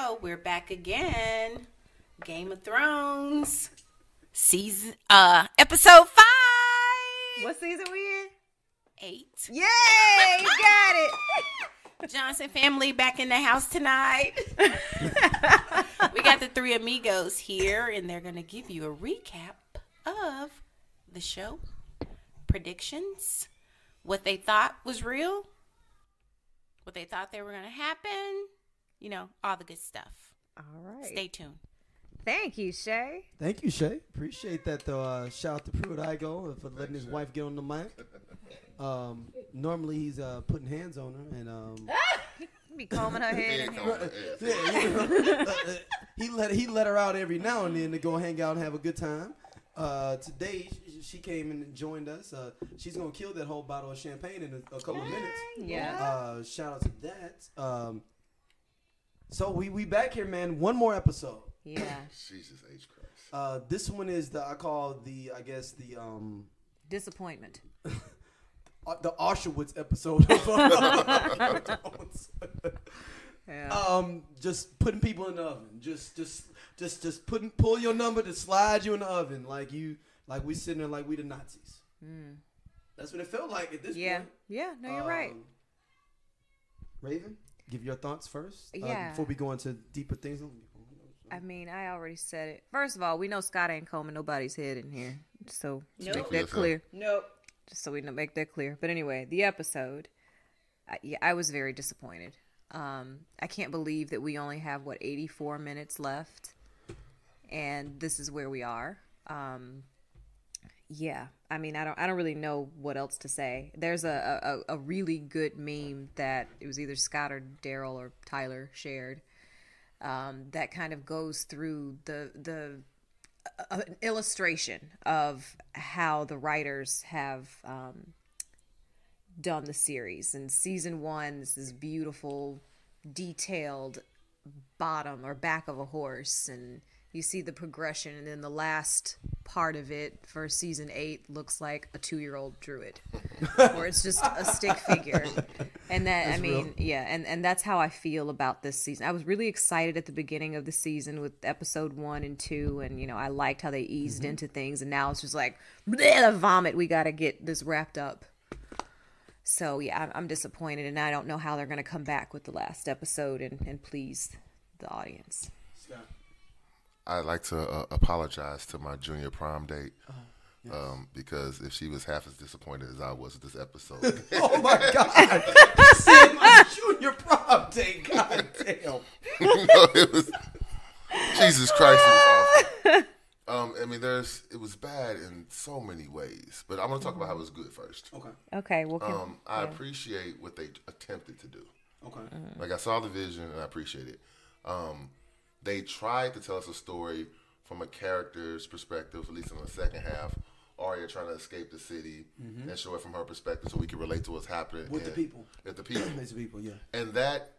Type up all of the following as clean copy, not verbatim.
go. We're back again. Game of Thrones. Episode 5. What season we in? 8. Yay! You got it. Johnson family back in the house tonight. We got the three amigos here, and they're going to give you a recap of the show, predictions, what they thought was real, what they thought they were going to happen, you know, all the good stuff. All right. Stay tuned. Thank you, Shay. Thank you, Shay. Appreciate that, though. Shout out to Pruitt Igo for letting his wife get on the mic. Normally, he's putting hands on her, and Be combing her head. he let her out every now and then to go hang out and have a good time. Today, she came and joined us. She's gonna kill that whole bottle of champagne in a couple of minutes. Yeah. Shout out to that. So we back here, man. One more episode. Yeah. Jesus H. Christ. This one is the Disappointment. the Auschwitz episode of Yeah. just putting people in the oven. Just pull your number to slide you in the oven like we sitting there like we the Nazis. That's what it felt like at this point. Yeah, no, you're right. Raven, give your thoughts first. Yeah. Before we go into deeper things. I mean, I already said it. First of all, we know Scott ain't combing nobody's head in here. So Nope. make that clear. Nope. Just so we make that clear. But anyway, the episode, I was very disappointed. I can't believe that we only have 84 minutes left, and this is where we are. Yeah, I mean, I don't really know what else to say. There's a really good meme that it was either Scott or Daryl or Tyler shared that kind of goes through the illustration of how the writers have done the series. In season 1, this is beautiful, detailed bottom or back of a horse, and you see the progression, and then the last part of it for season 8 looks like a 2-year-old drew it, or it's just a stick figure. And that, that's real. And that's how I feel about this season. I was really excited at the beginning of the season with episode 1 and 2, and you know, I liked how they eased into things, and now it's just like bleh, vomit. We got to get this wrapped up. So yeah, I'm disappointed, and I don't know how they're going to come back with the last episode and please the audience. Scott. I'd like to apologize to my junior prom date. Yes. Because if she was half as disappointed as I was at this episode. Oh my God! He said my junior prom date. God damn. No, it was Jesus Christ. It was awful. I mean, it was bad in so many ways, but I'm going to talk about how it was good first. Okay. Well, I appreciate what they attempted to do. Okay. Like I saw the vision and I appreciate it. They tried to tell us a story from a character's perspective, at least in the second half. Arya trying to escape the city and show it from her perspective so we can relate to what's happening. With the people. With the people. With the people, yeah. And that,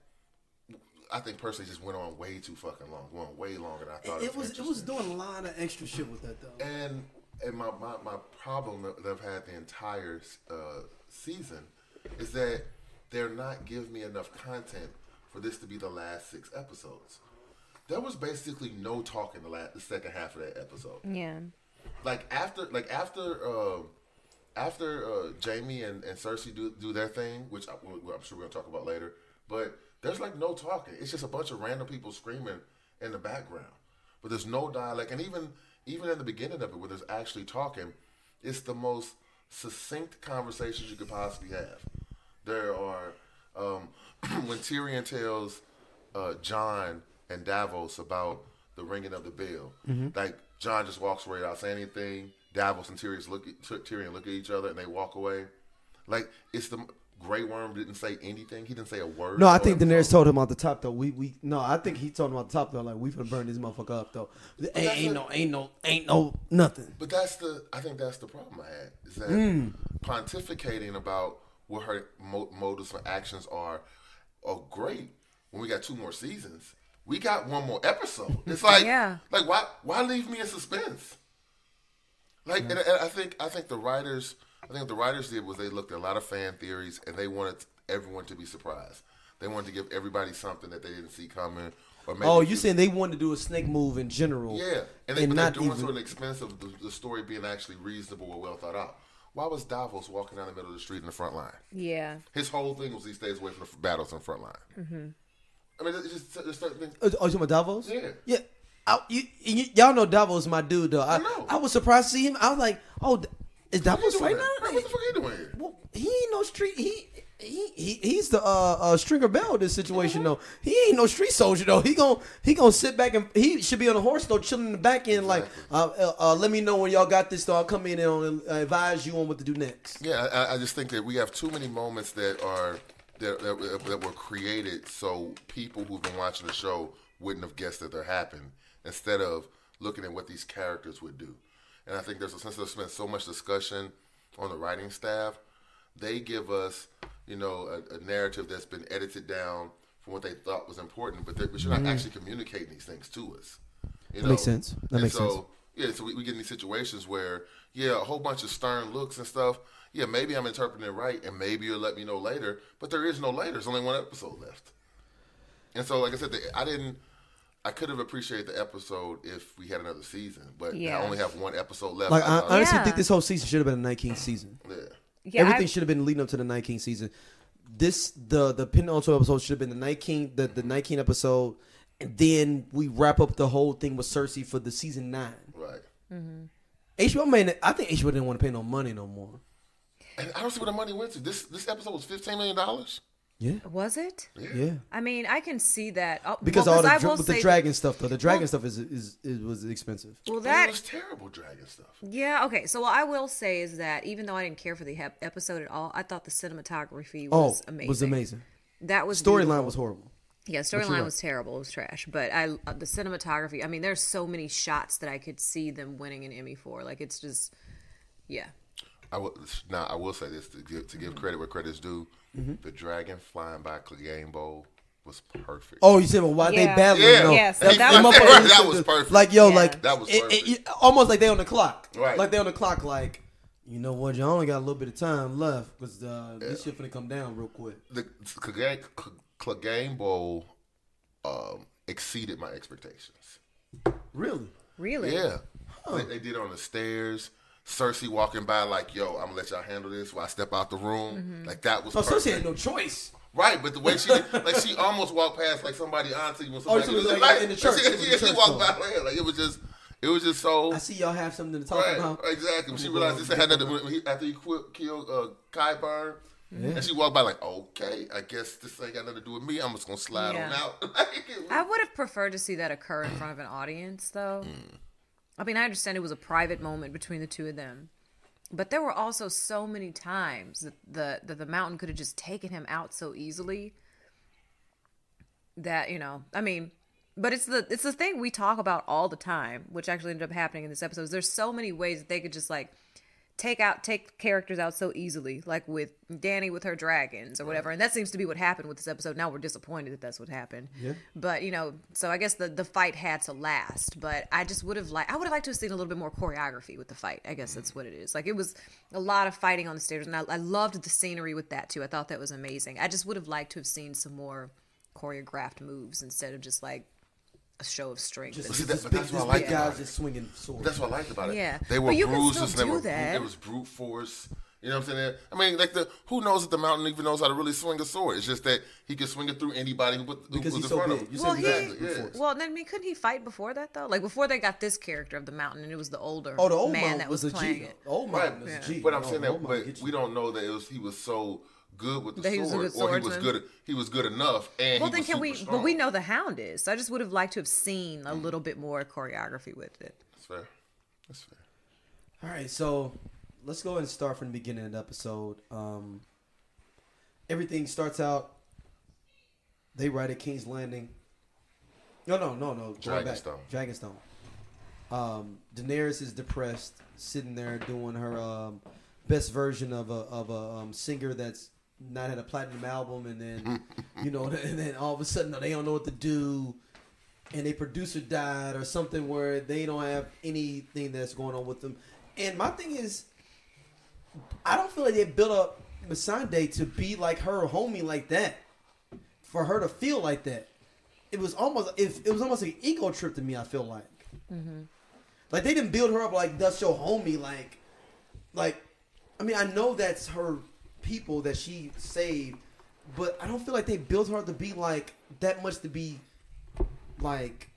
I think personally, just went on way too fucking long. Went way longer than I thought it was. It was doing a lot of extra shit with that, though. And my problem that I've had the entire season is that they're not giving me enough content for this to be the last 6 episodes. There was basically no talk in the second half of that episode. Yeah. After Jaime and Cersei do their thing, which I'm sure we're gonna talk about later, but there's no talking. It's just a bunch of random people screaming in the background, but there's no dialogue. And even in the beginning of it, where there's actually talking, it's the most succinct conversations you could possibly have. There are when Tyrion tells Jon and Davos about the ringing of the bell. Like Jon just walks away without saying anything. Davos and Tyrion look at each other and they walk away. Like it's the Grey Worm didn't say anything. He didn't say a word. No, I think Daenerys told him off the top though. I think he told him off the top though. Like we finna burn this motherfucker up though. Ain't no nothing. But I think that's the problem I had is that pontificating about what her motives and actions are great when we got 2 more seasons. We got 1 more episode. It's like, like why leave me in suspense? Like, and I think the writers did was they looked at a lot of fan theories and they wanted everyone to be surprised. They wanted to give everybody something that they didn't see coming, Or maybe Oh, you saying they wanted to do a snake move in general? Yeah, and they're not doing even so at the expense of the story being actually reasonable or well thought out. Why was Davos walking down the middle of the street in the front line? Yeah. His whole thing was he stays away from the battles in the front line. Mm-hmm. I mean, it's just there's certain things. Oh, you talking about Davos? Yeah. Yeah. Y'all know Davos is my dude, though. I know. I was surprised to see him. I was like, oh, is Davos fighting? What the fuck he doing here? Well, he ain't no street. He's the Stringer Bell in this situation though. He ain't no street soldier though. He gonna sit back and he should be on a horse though, chilling in the back end. Exactly. Like, let me know when y'all got this. So I'll come in and advise you on what to do next. Yeah, I just think that we have too many moments that were created so people who've been watching the show wouldn't have guessed that they're happening, instead of looking at what these characters would do. And I think since there's been so much discussion on the writing staff, they give us, a narrative that's been edited down from what they thought was important, but you're not actually communicating these things to us. That makes sense. That makes sense. Yeah, so we get in these situations where, a whole bunch of stern looks and stuff. Yeah, maybe I'm interpreting it right, and maybe you'll let me know later, but there is no later. There's only one episode left. And so, like I said, I could have appreciated the episode if we had another season, but I only have one episode left. Like, I honestly think this whole season should have been a 19th season. Yeah, everything should have been leading up to the 19th season. The penultimate episode should have been the 19th episode, and then we wrap up the whole thing with Cersei for the season 9. Right. Mm-hmm. I think HBO didn't want to pay no money no more. And I don't see where the money went to. This episode was $15 million. Yeah. Was it? Yeah. I mean, I can see that because all the dragon stuff though. The dragon stuff was expensive. Well, that was terrible dragon stuff. Yeah. Okay. So what I will say is that even though I didn't care for the episode at all, I thought the cinematography was amazing. Was amazing. That was storyline was horrible. Yeah, storyline was terrible. It was trash. But the cinematography. I mean, there's so many shots that I could see them winning an Emmy for. Like, it's just, yeah. I will say this to give credit where credit's due. Mm-hmm. The dragon flying by Clegane Bowl was perfect. Oh, you said, well, why they battling? Yeah, yes, that was perfect. Like, that was perfect. Almost like they on the clock. Right. Like they on the clock. Like, you know what? Y'all only got a little bit of time left because this shit finna come down real quick. The Clegane Bowl exceeded my expectations. Really? Yeah. Huh. They did it on the stairs. Cersei walking by like, yo, I'm gonna let y'all handle this while I step out the room. Mm-hmm. Like that was perfect. Cersei had no choice. Right, but the way she did, like she almost walked past like somebody auntie was like, in the church. She walked by like it was just so. I see y'all have something to talk about. Exactly. When she realized this had nothing after he killed Qyburn. Yeah. And she walked by like, okay, I guess this ain't got nothing to do with me. I'm just gonna slide on out. I would have preferred to see that occur in front of an audience, though. I mean, I understand it was a private moment between the two of them, but there were also so many times that the mountain could have just taken him out so easily that, I mean, but it's the thing we talk about all the time, which actually ended up happening in this episode. Is there's so many ways that they could just like take characters out so easily, like with Dany with her dragons or whatever. And that seems to be what happened with this episode. Now we're disappointed that that's what happened. Yeah. But, so I guess the fight had to last. But I just would have liked to have seen a little bit more choreography with the fight. I guess that's what it is. Like, it was a lot of fighting on the stairs. And I loved the scenery with that, too. I thought that was amazing. I just would have liked to have seen some more choreographed moves instead of just, like, a show of strength. That's what I liked about it. Just swinging swords. That's what I liked about it. Yeah. They were bruises. It was brute force. You know what I'm saying? I mean, like who knows if the mountain even knows how to really swing a sword? It's just that he can swing it through anybody who was in front of him. Well, then couldn't he fight before that though? Like before they got this character of the mountain, and it was the older man that was playing it. Old man was a G. But I'm saying that, but we don't know that he was so good with the sword, or he was good enough, and well, then but we know the Hound is. So I just would have liked to have seen a little bit more choreography with it. That's fair. All right, so let's go ahead and start from the beginning of the episode. Everything starts out. They ride at King's Landing. No. Dragonstone. Daenerys is depressed, sitting there doing her best version of a singer that's not had a platinum album, and then and then all of a sudden they don't know what to do, and their producer died or something where they don't have anything that's going on with them. And my thing is, I don't feel like they built up Missandei to be like her homie like that, for her to feel like that. it was almost like an ego trip to me. I feel like, like they didn't build her up like that's your homie. Like, I mean, I know that's her people that she saved, but I don't feel like they built her up to be like that much to be like.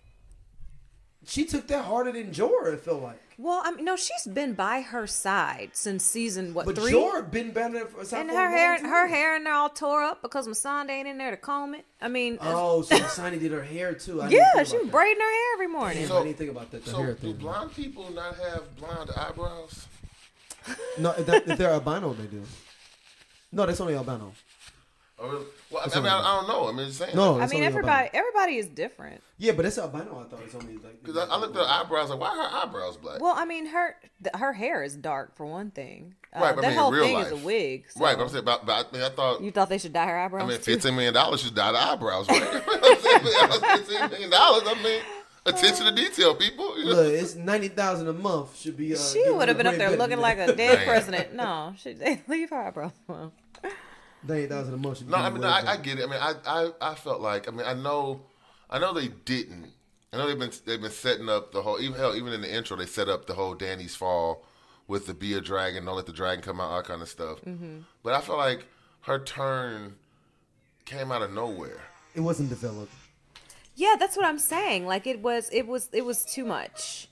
She took that harder than Jorah. It felt like. Well, I mean, no, she's been by her side since season But 3. Jorah been better for And her hair and they're all tore up because Missandei ain't in there to comb it. I mean, Oh, so Sonny did her hair too. yeah, she was braiding her hair every morning. I didn't think about that. The So hair do thing. blonde people not have blonde eyebrows? No, if they're albino, they do. No, that's only albino. Or, well, I mean, I don't know. I mean, just saying. No, I that's mean, only albino. everybody is different. Yeah, but that's albino. I thought it's only like Because I looked at her eyebrows, like, why are her eyebrows black? Well, I mean, her hair is dark for one thing. Right, but I that mean, whole in real thing life. is a wig. So. Right, but I'm saying, but I mean, I thought. You thought they should dye her eyebrows? I mean, too? $15 million should dye the eyebrows, right? $15 million. I mean, attention to detail, people. You know? Look, it's $90,000 a month. Should be. She would have been up there looking like a dead Man. president. No, they leave her eyebrows alone. $90,000 a month. Should No, be I mean, way I better. get it. I mean, I felt like, I mean, I know they didn't. I know they've been setting up the whole. Even in the intro, they set up the whole Dany's fall with the be a dragon, don't let the dragon come out, all kind of stuff. Mm-hmm. But I feel like her turn came out of nowhere. It wasn't developed. Yeah, that's what I'm saying. Like it was too much.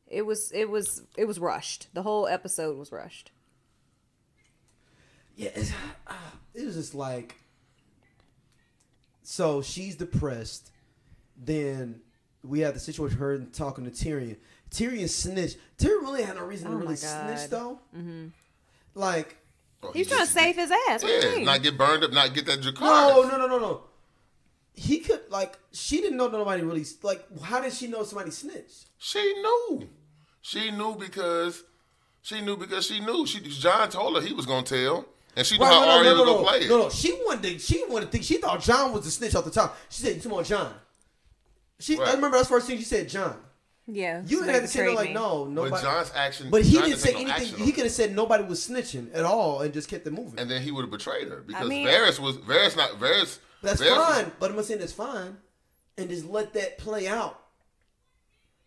It was rushed. The whole episode was rushed. Yeah, it was just like. So she's depressed. Then we have the situation with her talking to Tyrion. Tyrion snitched. Tyrion really had no reason to Oh really my snitch God. though. Like, Oh, He's trying to save his ass. What do you Yeah, mean? not get burned up, not get that Dracarys. no. He could she didn't know nobody really How did she know somebody snitched? She knew. She knew because she knew. John told her he was gonna tell, and she knew how Arya was gonna play it. No. She wanted to think. She thought John was the snitch off the top. She said, "Come on, John." Right. I remember that's the first thing she said, John. Yeah. You somebody had to say betrayed like, me. no, nobody. But John's action. But he John didn't say take no anything. action He on could have said nobody was snitching at all and just kept it moving. and then he would have betrayed her because mean- Varys. That's Varys- fine. But I'm saying that's fine, and just let that play out.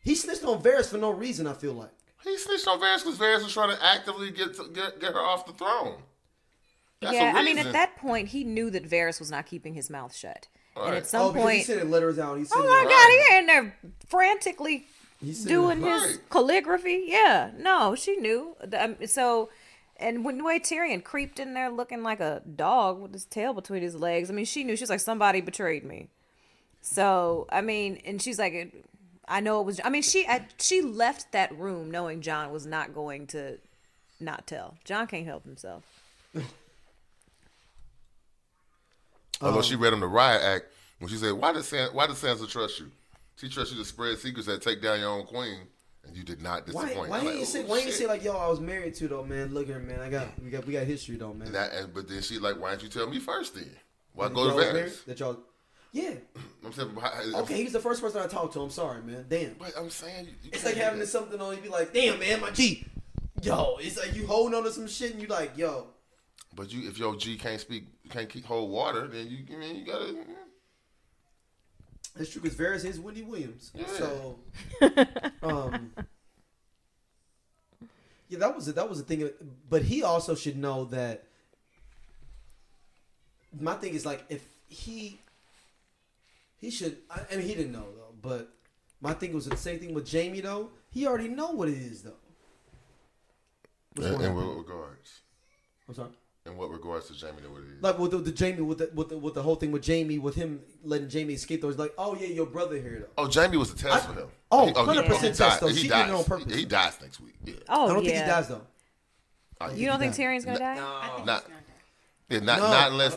He snitched on Varys for no reason. I feel like. He snitched on Varys because Varys was trying to actively get her off the throne. That's Yeah, a I mean, reason. at that point, he knew that Varys was not keeping his mouth shut. And Right. at some Because he point, sending letters out. He oh sending my letters- God, he in there frantically He's doing sending- his Right. calligraphy. Yeah, no, she knew. And when the way Tyrion creeped in there looking like a dog with his tail between his legs, I mean, she knew. She's like, somebody betrayed me. So, I mean, and she's like, I know it was. I mean, she left that room knowing John was not going to not tell. John can't help himself. Although she read him the riot act when she said, "Why does Sansa trust you? She trusts you to spread secrets that take down your own queen, and you did not Why disappoint." didn't you I'm say? like, Why "Oh, didn't you say shit." like, yo, I was married to though, man. Look here, man. We got history though, man. But then she like, "Why didn't you tell me first then? Why go Y'all to was Varys?" married? That y'all. Yeah. I'm saying, Okay, he's the first person I talked to. I'm sorry, man. Damn. But I'm saying, you It's can't like do having that. this something on. You be like, damn, man, my G. Yo, it's like you holding on to some shit, and you like, yo. But if your G can't hold water, then you gotta. That's true because Varys is Wendy Williams. Yeah. So, yeah, that was the thing. But he also should know that. My thing is like if he should. I mean, he didn't know though. But my thing was the same thing with Jamie though. He already know what it is though. What's gonna In happen? what regards? I'm sorry. In what regards to Jamie? What it is? Like with the Jamie with the whole thing with Jamie with him letting Jamie escape. Though, it's like, oh yeah, your brother here though. Oh, Jamie was a test for him. Oh, He- 100% he test, died. though. He She did dies. it on purpose. He dies next week. Yeah. Oh, I don't yeah. think he dies though. You don't think died. Tyrion's gonna die? I think Not- he's gonna die. Yeah, No.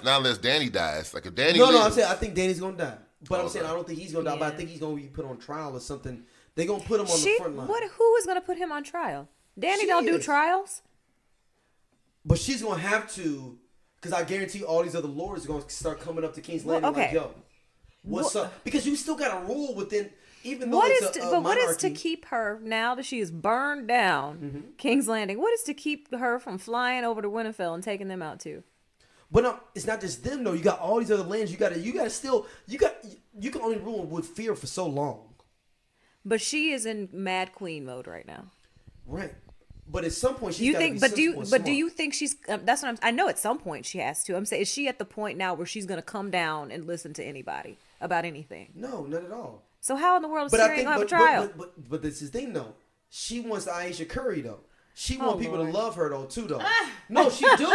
not unless Dany dies. Like if Dany No, lives, I'm saying I think Danny's gonna die. But I'm Okay. saying I don't think he's gonna die. But I Yeah. think he's gonna be put on trial or something. They're gonna put him on the front line. Who is gonna put him on trial? Dany She don't do is. trials. But she's gonna have to, because I guarantee all these other lords are gonna start coming up to King's Well, Landing like, okay. yo, what's up? Because you still got to rule within, even though What it's is a but what is to monarchy. keep her now that she is burned down? Mm-hmm. King's Landing. What is to keep her from flying over to Winterfell and taking them out too? But it's not just them though. You got all these other lands. You can only rule with fear for so long. But she is in Mad Queen mode right now. Right. But at some point she's You gotta think? be But sensible do you and think she's? That's what I know. At some point she has to. I'm saying, is she at the point now where she's gonna come down and listen to anybody about anything? smart? No, not at all. So how in the world is But she I gonna think, have a trial? but this is the thing though. She wants Aisha Curry though. She Oh, want people Lord. to love her though too though. No, she do.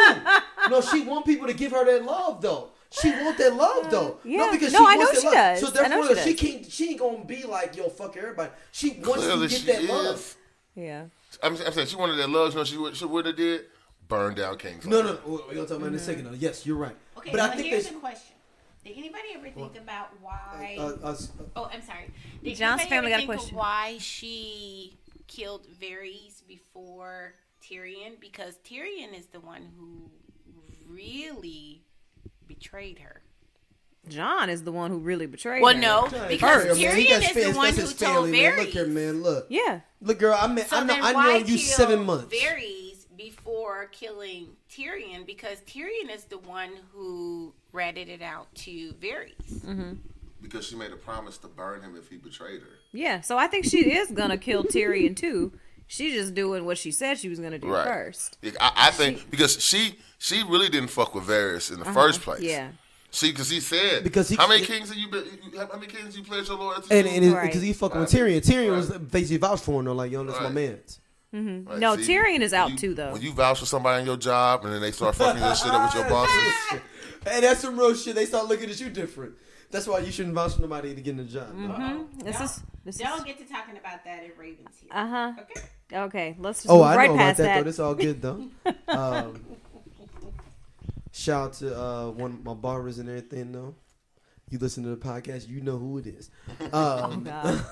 No, she want people to give her that love though. She want that love though. Yeah. No, because No, she I know wants that she love. does. So I know therefore, she she ain't gonna be like yo fuck everybody. She wants Clearly to she get that is. love. Yeah. I'm saying she wanted that love. You know, she would have did burn down King's No, Landing. we're gonna talk about it in a second though. Yes, you're right. Okay, but now I think here's that a question. Did anybody ever think about why? Oh, I'm sorry. Did John's anybody family got ever a think question. of why she killed Varys before Tyrion? Because Tyrion is the one who really betrayed her. John is the one who really betrayed Well, her. no, because First, man, he Tyrion got is the fans, one that's who his told family, man. Look Varys. here, man. Look. Yeah. Look, girl, I So then know why you kill 7 months. Varys before killing Tyrion? Because Tyrion is the one who ratted it out to Varys. Because she made a promise to burn him if he betrayed her. Yeah. So I think she is gonna kill Tyrion too. She's just doing what she said she was gonna do Right. first. Yeah, I think because she really didn't fuck with Varys in the first place. Yeah. Because he said, Because how many kings have you been? How many kings you pledged your loyalty And to? Right. because he fucking with Tyrion. Tyrion was Right. basically vouched for him though, like yo, that's my Right. man's. Right, No, see, Tyrion is out when too, though. When you vouch for somebody on your job and then they start fucking your shit up with your bosses. Hey, that's some real shit. They start looking at you different. That's why you shouldn't vouch for nobody to get in a job. This is. Don't get to talking about that at Ravens here. Okay. Okay. Okay. Let's just Oh, move I right know about past that, that. though. That's all good though. Shout out to one of my barbers and everything though. You listen to the podcast, you know who it is. Oh God.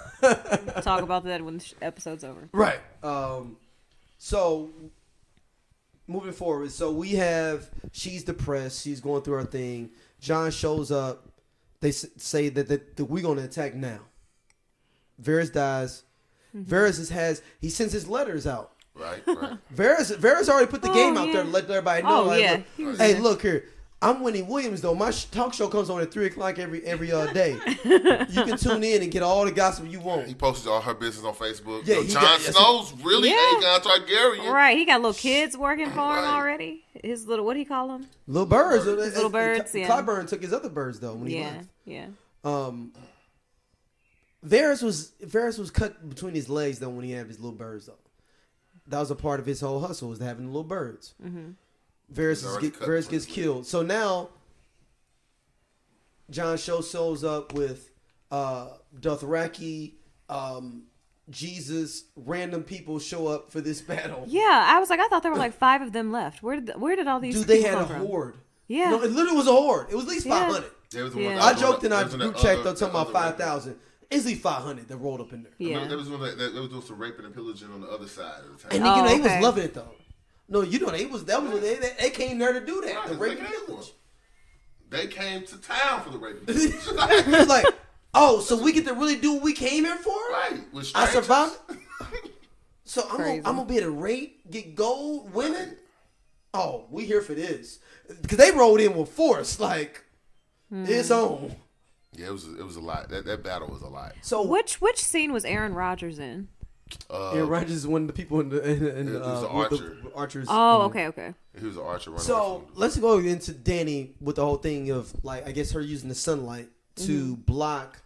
Talk about that when the episode's over. Right. So moving forward, so we have she's depressed. She's going through her thing. John shows up. They say that we're going to attack now. Varys dies. Varys he sends his letters out. Right. Varys already put the game out there to let everybody know. Oh, like, yeah. look, He was hey, there. look here. I'm Winnie Williams though. My talk show comes on at 3:00 every day. You can tune in and get all the gossip you want. He posted all her business on Facebook. Yeah, Yo, he Jon got- Snow's really Yeah. Aegon Targaryen. Right. He got little kids working for him Right. already. His little, what do you call them? Little birds. His little birds, yeah. Clyburn took his other birds though when he Yeah. left. Yeah. Varys was cut between his legs though when he had his little birds though. That was a part of his whole hustle was having the little birds. already cut Varys between gets his killed. So now Jon shows up with Dothraki, Jesus, random people show up for this battle. Yeah. I was like, I thought there were like 5 of them left. Where did all these Dude, people they had a come from? horde. Yeah. No, it literally was a horde. It was at least Yeah. 500. There was the Yeah. one I that- joked in there our was group that chat other- though talking about that other 5,000. It's at least 500 that rolled up in there. Yeah. There was one that was doing some raping and pillaging on the other side of the And town. they okay. was loving it though. No, you know they was they came there to do that. Right, The they rape and came for pillage. it. They came to town for the raping. It's like, oh, so we get to really do what we came here for? Right. With I strangers. survived. So I'm Crazy. gonna be able to rape, get gold, winning. Oh, we here for this because they rolled in with force, like it's on. Yeah, it was a lot. That battle was a lot. So Which scene was Aaron Rodgers in? Aaron Rodgers is one of the people in the He was an with the archer. archers. Oh, okay. He was an archer running. So let's go into Dany with the whole thing of like I guess her using the sunlight to block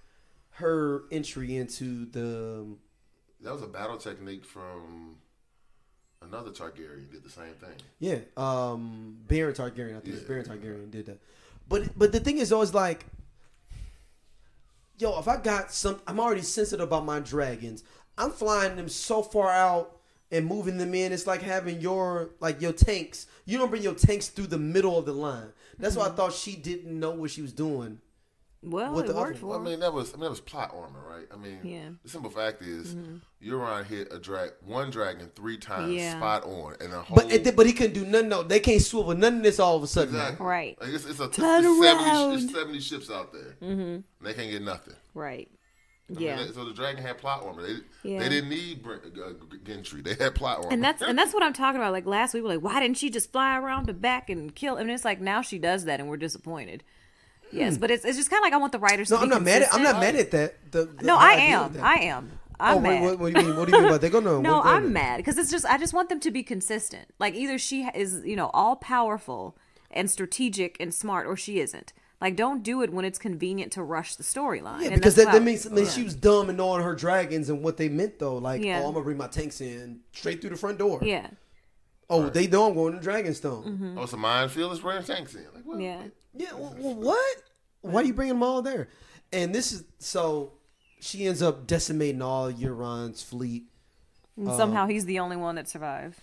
her entry into the. that was a battle technique from another Targaryen. Did the same thing. Yeah, Baron Targaryen. I think it's Yeah. Baron Targaryen did that. But the thing is always like, yo, if I got I'm already sensitive about my dragons. I'm flying them so far out and moving them in. It's like having your tanks. You don't bring your tanks through the middle of the line. That's why I thought she didn't know what she was doing. Well, With it the worked other for I him. mean that was plot armor, right? I mean, Yeah. the simple fact is, Euron hit one dragon 3 times, Yeah. spot on, and a whole. But he couldn't do nothing. No, they can't swivel none of this all of a sudden. Exactly. Right. Like it's Turn around. 70 ships out there. They can't get nothing. Right. Yeah. So the dragon had plot armor. They Yeah. didn't need Gendry. They had plot armor. And that's what I'm talking about. Like last week, we were like, why didn't she just fly around the back and kill? And it's like now she does that, and we're disappointed. Yes, but it's just kind of like I want the writers. No, to be I'm not consistent. mad at that. No, I am. I'm mad. What do you mean about they're gonna? No, I'm mad because I just want them to be consistent. Like either she is, all powerful and strategic and smart, or she isn't. Like, don't do it when it's convenient to rush the storyline. Yeah, because that means she was dumb and knowing her dragons and what they meant, though. Like, I'm going to bring my tanks in straight through the front door. Yeah. Oh, they know I'm going to Dragonstone. Mm-hmm. Oh, it's a minefield. Let's bring tanks in. Like, what? Yeah. Yeah, well, what? Why are you bringing them all there? And this is, so she ends up decimating all Euron's fleet. And somehow he's the only one that survived.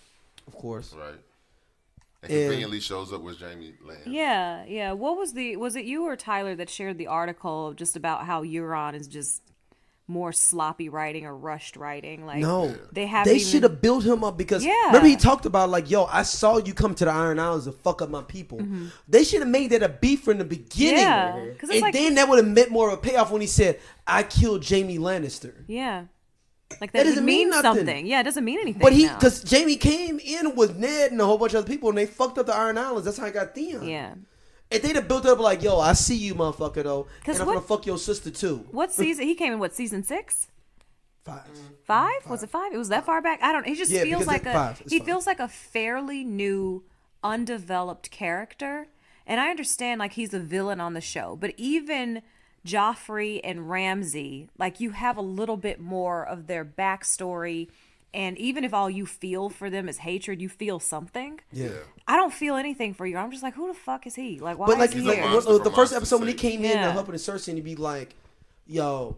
Of course. Right. And conveniently shows up with Jaime lands. Yeah. What was it you or Tyler that shared the article just about how Euron is just more sloppy writing or rushed writing? Like, no, they should have built him up because Yeah. remember he talked about like, yo, I saw you come to the Iron Islands to fuck up my people. Mm-hmm. They should have made that a beef from the beginning. Yeah, 'cause it's and like- then that would have meant more of a payoff when he said, I killed Jaime Lannister. Yeah. Like That that doesn't would mean mean nothing. something. Yeah, it doesn't mean anything. But now. because Jaime came in with Ned and a whole bunch of other people and they fucked up the Iron Islands. That's how I got Theon. Yeah. And they'd have built it up like, yo, I see you, motherfucker, though. And I'm going to fuck your sister, too. What season? He came in, season 6? 5. 5? Was it 5? It was that far back? I don't know. He just Yeah, feels because like it's 5. It's he 5. feels like a fairly new, undeveloped character. And I understand like he's a villain on the show, but even Joffrey and Ramsay, like you have a little bit more of their backstory, and even if all you feel for them is hatred, you feel something. Yeah. I don't feel anything for you. I'm just like, who the fuck is he? Like, why But like, is he like here? monster the from first Monster episode when he City. came in Yeah. to Humping and Cersei and he'd be like, yo,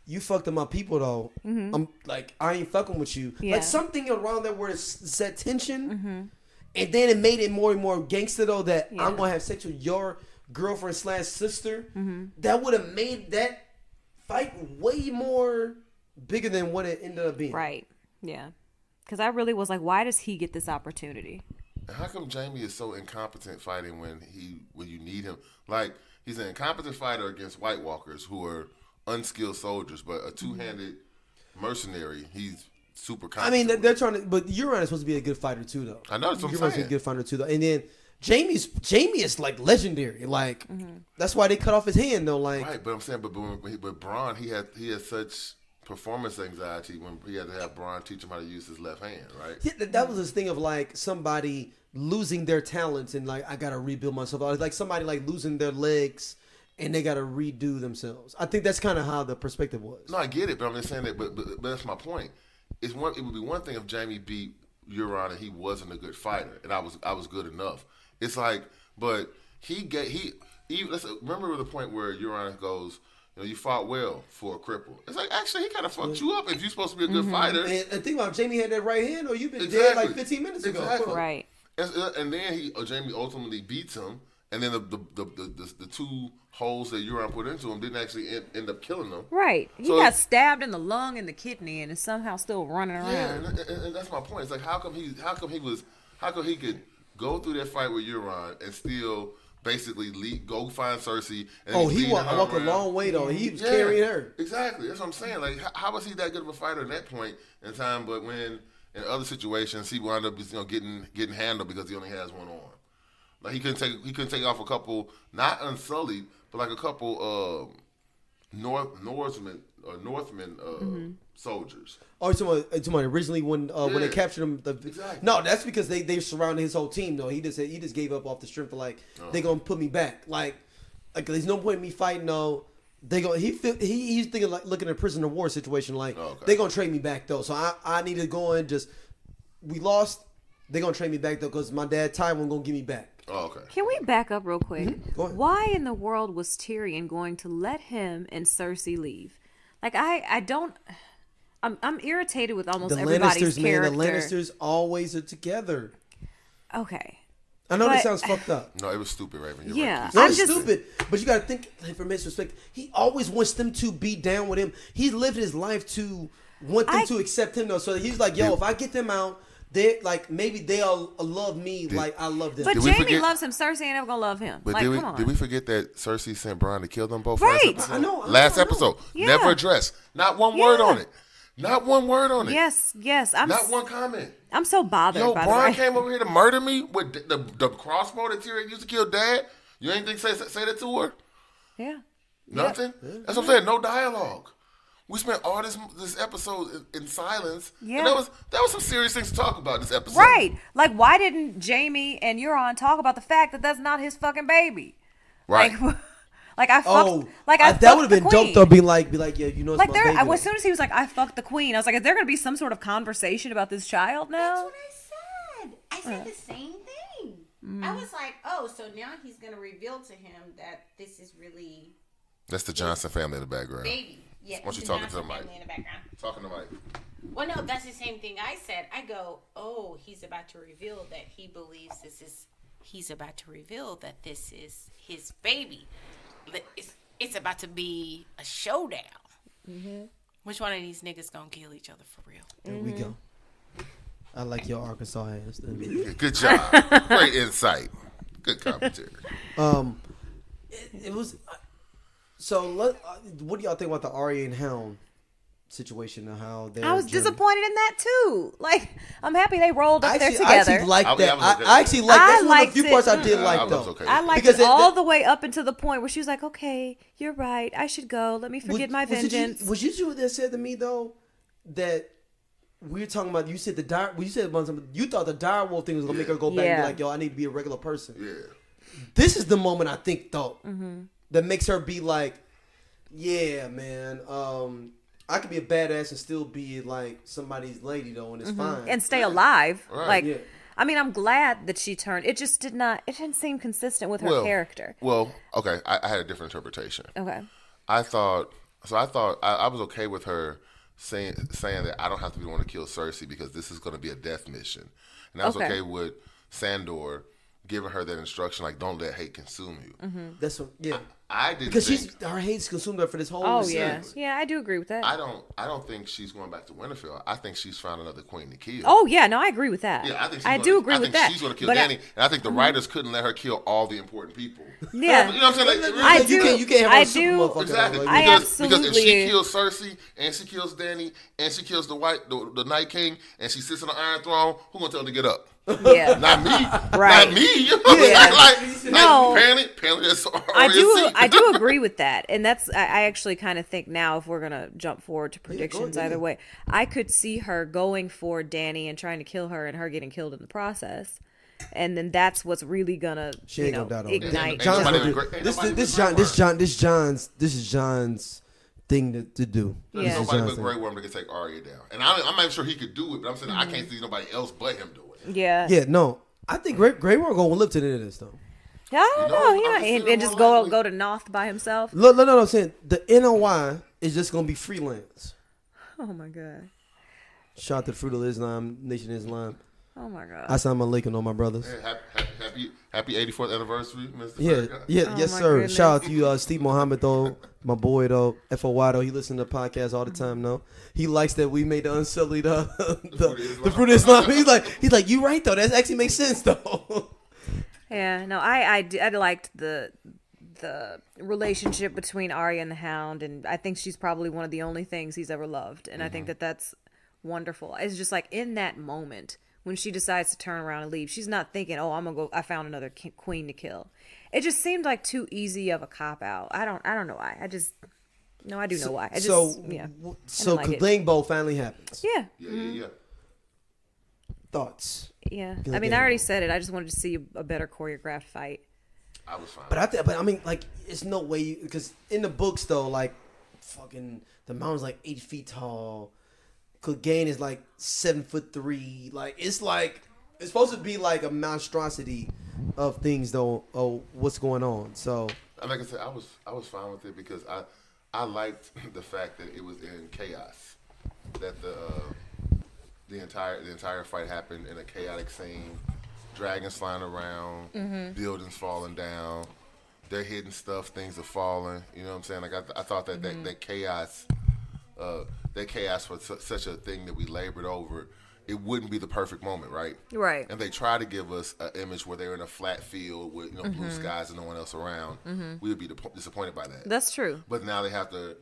you fucked up my people though. I'm like, I ain't fucking with you. Yeah. Like something around there where it set tension. And then it made it more and more gangster though that Yeah. I'm going to have sex with your girlfriend / sister. That would have made that fight way more bigger than what it ended up being. Right. Yeah. Because I really was like, why does he get this opportunity? And how come Jaime is so incompetent fighting when you need him? Like, he's an incompetent fighter against White Walkers who are unskilled soldiers, but a two-handed mercenary, he's super I competent. mean, they're trying to, but Euron is supposed to be a good fighter too, though. I know, that's what I'm Euron's saying. a good fighter too, though. And then Jamie is like legendary. Like that's why they cut off his hand, though. Like, Right, but I'm saying, but Bronn, he had such performance anxiety when he had to have Bronn teach him how to use his left hand, right? yeah, that was this thing of like somebody losing their talents and like I gotta rebuild myself. Like somebody like losing their legs and they gotta redo themselves. I think that's kind of how the perspective was. No, I get it, but I'm just saying that. But that's my point. It would be one thing if Jaime beat Euron and he wasn't a good fighter, and I was good enough. It's like, but let's remember the point where Euron goes, you fought well for a cripple. It's like, actually, he kind of fucked you up if you're supposed to be a good fighter. And think about it, Jamie had that right hand, or you've been Exactly. dead like 15 minutes ago. Exactly. Right. And then Jaime ultimately beats him, and then the two holes that Euron put into him didn't actually end up killing him. Right. He So- got stabbed in the lung and the kidney and is somehow still running around. Yeah, and that's my point. It's like how come he could go through that fight with Euron and still basically go find Cersei? And Oh, he's he leading her walked a around. long way though. He was Yeah, carrying her. Exactly. That's what I'm saying. Like, how was he that good of a fighter at that point in time? But when in other situations he wound up just, getting handled because he only has one arm. Like he couldn't take off a couple, not unsullied, but like a couple Northmen soldiers. Oh, you're talking about originally when they Yeah. captured him. Exactly. No, that's because they surrounded his whole team. Though he just gave up off the strength of like they gonna put me back. Like there's no point in me fighting. No, he's thinking like looking at a prisoner of war situation. Like they gonna trade me back though. So I need to go and just we lost. They gonna trade me back though because my dad Tywin gonna give me back. Oh, okay. Can we back up real quick? Go ahead. Why in the world was Tyrion going to let him and Cersei leave? Like I don't. I'm irritated with almost The everybody's Lannisters, character. man. The Lannisters always are together. Okay. I know But- this sounds fucked up. No, it was stupid, Raven. You're Yeah. right. No, I'm it's just- stupid. But you got to think, like, from his perspective, he always wants them to be down with him. He lived his life to want them to accept him, though. So he's like, yo, if I get them out, they like maybe they'll love me like I love them. But Did we Jamie forget- loves him. Cersei ain't never gonna love him. But Like, did we come on. did we forget that Cersei sent Bronn to kill them both? Right. Last episode? I know, Last I know. episode, Yeah. never addressed. Not one word Yeah. on it. Not one word on it. Yes. Not one comment. I'm so bothered Yo, by the Bronn way. came over here to murder me with the crossbow that Tyrion used to kill Dad. You ain't think say that to her? Yeah. Nothing. That's what I'm saying. No dialogue. We spent all this episode in silence. Yeah. And that was some serious things to talk about this episode. Right. Like, why didn't Jamie and Euron talk about the fact that that's not his fucking baby? Right. Like I fucked. that fucked would have the been queen. dope though. Be like, yeah, you know, it's Like my there, baby. as soon as he was like, "I fucked the queen," I was like, "Is there going to be some sort of conversation about this child That's now?" what I said. I said the same thing. I was like, oh, so now he's going to reveal to him that this is really That's the Johnson family in the background. baby. Yeah, Why don't you the talking to Johnson the mic? family in the background. Talking to Mike. Well, no, that's the same thing I said. I go, oh, he's about to reveal that he believes this is. He's about to reveal that this is his baby. It's about to be a showdown. Mm-hmm. Which one of these niggas gonna kill each other for real? There we go. I like your Arkansas ass. Good job. Great insight. Good commentary. It was. So, what do y'all think about the Arya and Hound situation and how they? I was disappointed in that too. Like, I'm happy they rolled up there I together. actually liked I that. was okay I actually liked. I That's one of the few liked parts it. I did like I was though. okay. I liked Because it all that- the way up until the point where she was like, "Okay, you're right. I should go. Let me forget my vengeance." Was you that said to me though that we were talking about? You said you said about something. You thought the direwolf thing was gonna make her go back and Yeah. be like, "Yo, I need to be a regular person." Yeah. This is the moment I think though Mm-hmm. that makes her be like, "Yeah, man, I could be a badass and still be like somebody's lady though, and it's fine." And stay alive. Right. Like, Yeah. I mean, I'm glad that she turned. It just didn't seem consistent with her character. Well, okay. I had a different interpretation. Okay. I thought I was okay with her saying that I don't have to be the one to kill Cersei because this is going to be a death mission, and I was okay with Sandor giving her that instruction, like, don't let hate consume you. That's what. Yeah, I didn't because think, her hate's consumed her for this whole. Oh yeah, series. yeah, I do agree with that. I don't think she's going back to Winterfell. I think she's found another queen to kill. Oh yeah, no, I agree with that. Yeah, I think do agree I with think that. she's going to kill But Dany, and I think the writers couldn't let her kill all the important people. Yeah. You know what I'm saying? Like, really, I You do. can't have I a super do. motherfucker. Exactly. Like, I Because if absolutely- she kills Cersei and she kills Dany and she kills the Night King and she sits on the Iron Throne, who gonna tell her to get up? Yeah. Not me. Right. Not me. You know what I'm Yeah. saying? No. Apparently that's I do agree with that, and that's I actually kind of think now if we're gonna jump forward to predictions ahead. either way, I could see her going for Dany and trying to kill her and her getting killed in the process, and then that's what's really gonna She ain't gonna die on that. ignite. Ain't John's nobody gonna even do- great- this ain't this nobody John even this John's thing to do. Yeah. There's This is nobody John's but thing. Grey Worm that can take Arya down, and I'm not sure he could do it. But I'm saying I can't see nobody else but him do it. Yeah. Yeah, no, I think Grey Worm gonna live to the end of this though. I don't know. I'm just And feeling just more go likely. to North by himself. Look, no, I'm saying the NOI is just gonna be freelance. Oh my god. Shout out to Fruit of Islam, Nation of Islam. Oh my god. Assalamu alaikum, all my brothers. Hey, happy 84th anniversary, Mr. Yeah, Farrakhan. yeah, Oh, yes, my sir. goodness. Shout out to you, Steve Mohammed, though, my boy, though, FOY, though. He listens to the podcast all the time, though. He likes that we made the unsullied, the fruit of Islam. He's like, you right, though. That actually makes sense, though. Yeah, no, I liked the relationship between Arya and the Hound, and I think she's probably one of the only things he's ever loved, and I think that's wonderful. It's just like in that moment when she decides to turn around and leave, she's not thinking, "Oh, I'm gonna go. I found another queen to kill." It just seemed like too easy of a cop out. I don't know why. I do know why. I just So like it. Clegane Bowl finally happens. yeah. Yeah. Thoughts? Yeah, Clegane I mean, I already Bowl. said it. I just wanted to see a better choreographed fight. I was fine. But I mean, like, it's no way because in the books though, like, fucking the mountain's like 8 feet tall. Clegane is like 7'3". Like, it's supposed to be like a monstrosity of things though. Oh, what's going on? So And like I said, I was fine with it because I liked the fact that it was in chaos, that the entire fight happened in a chaotic scene, dragons flying around, buildings falling down, they're hitting stuff, things are falling. You know what I'm saying? Like I thought that chaos was such a thing that we labored over. it wouldn't be the perfect moment, right? Right. And they try to give us an image where they're in a flat field with blue skies and no one else around. We would be disappointed by that. That's true. But now they have to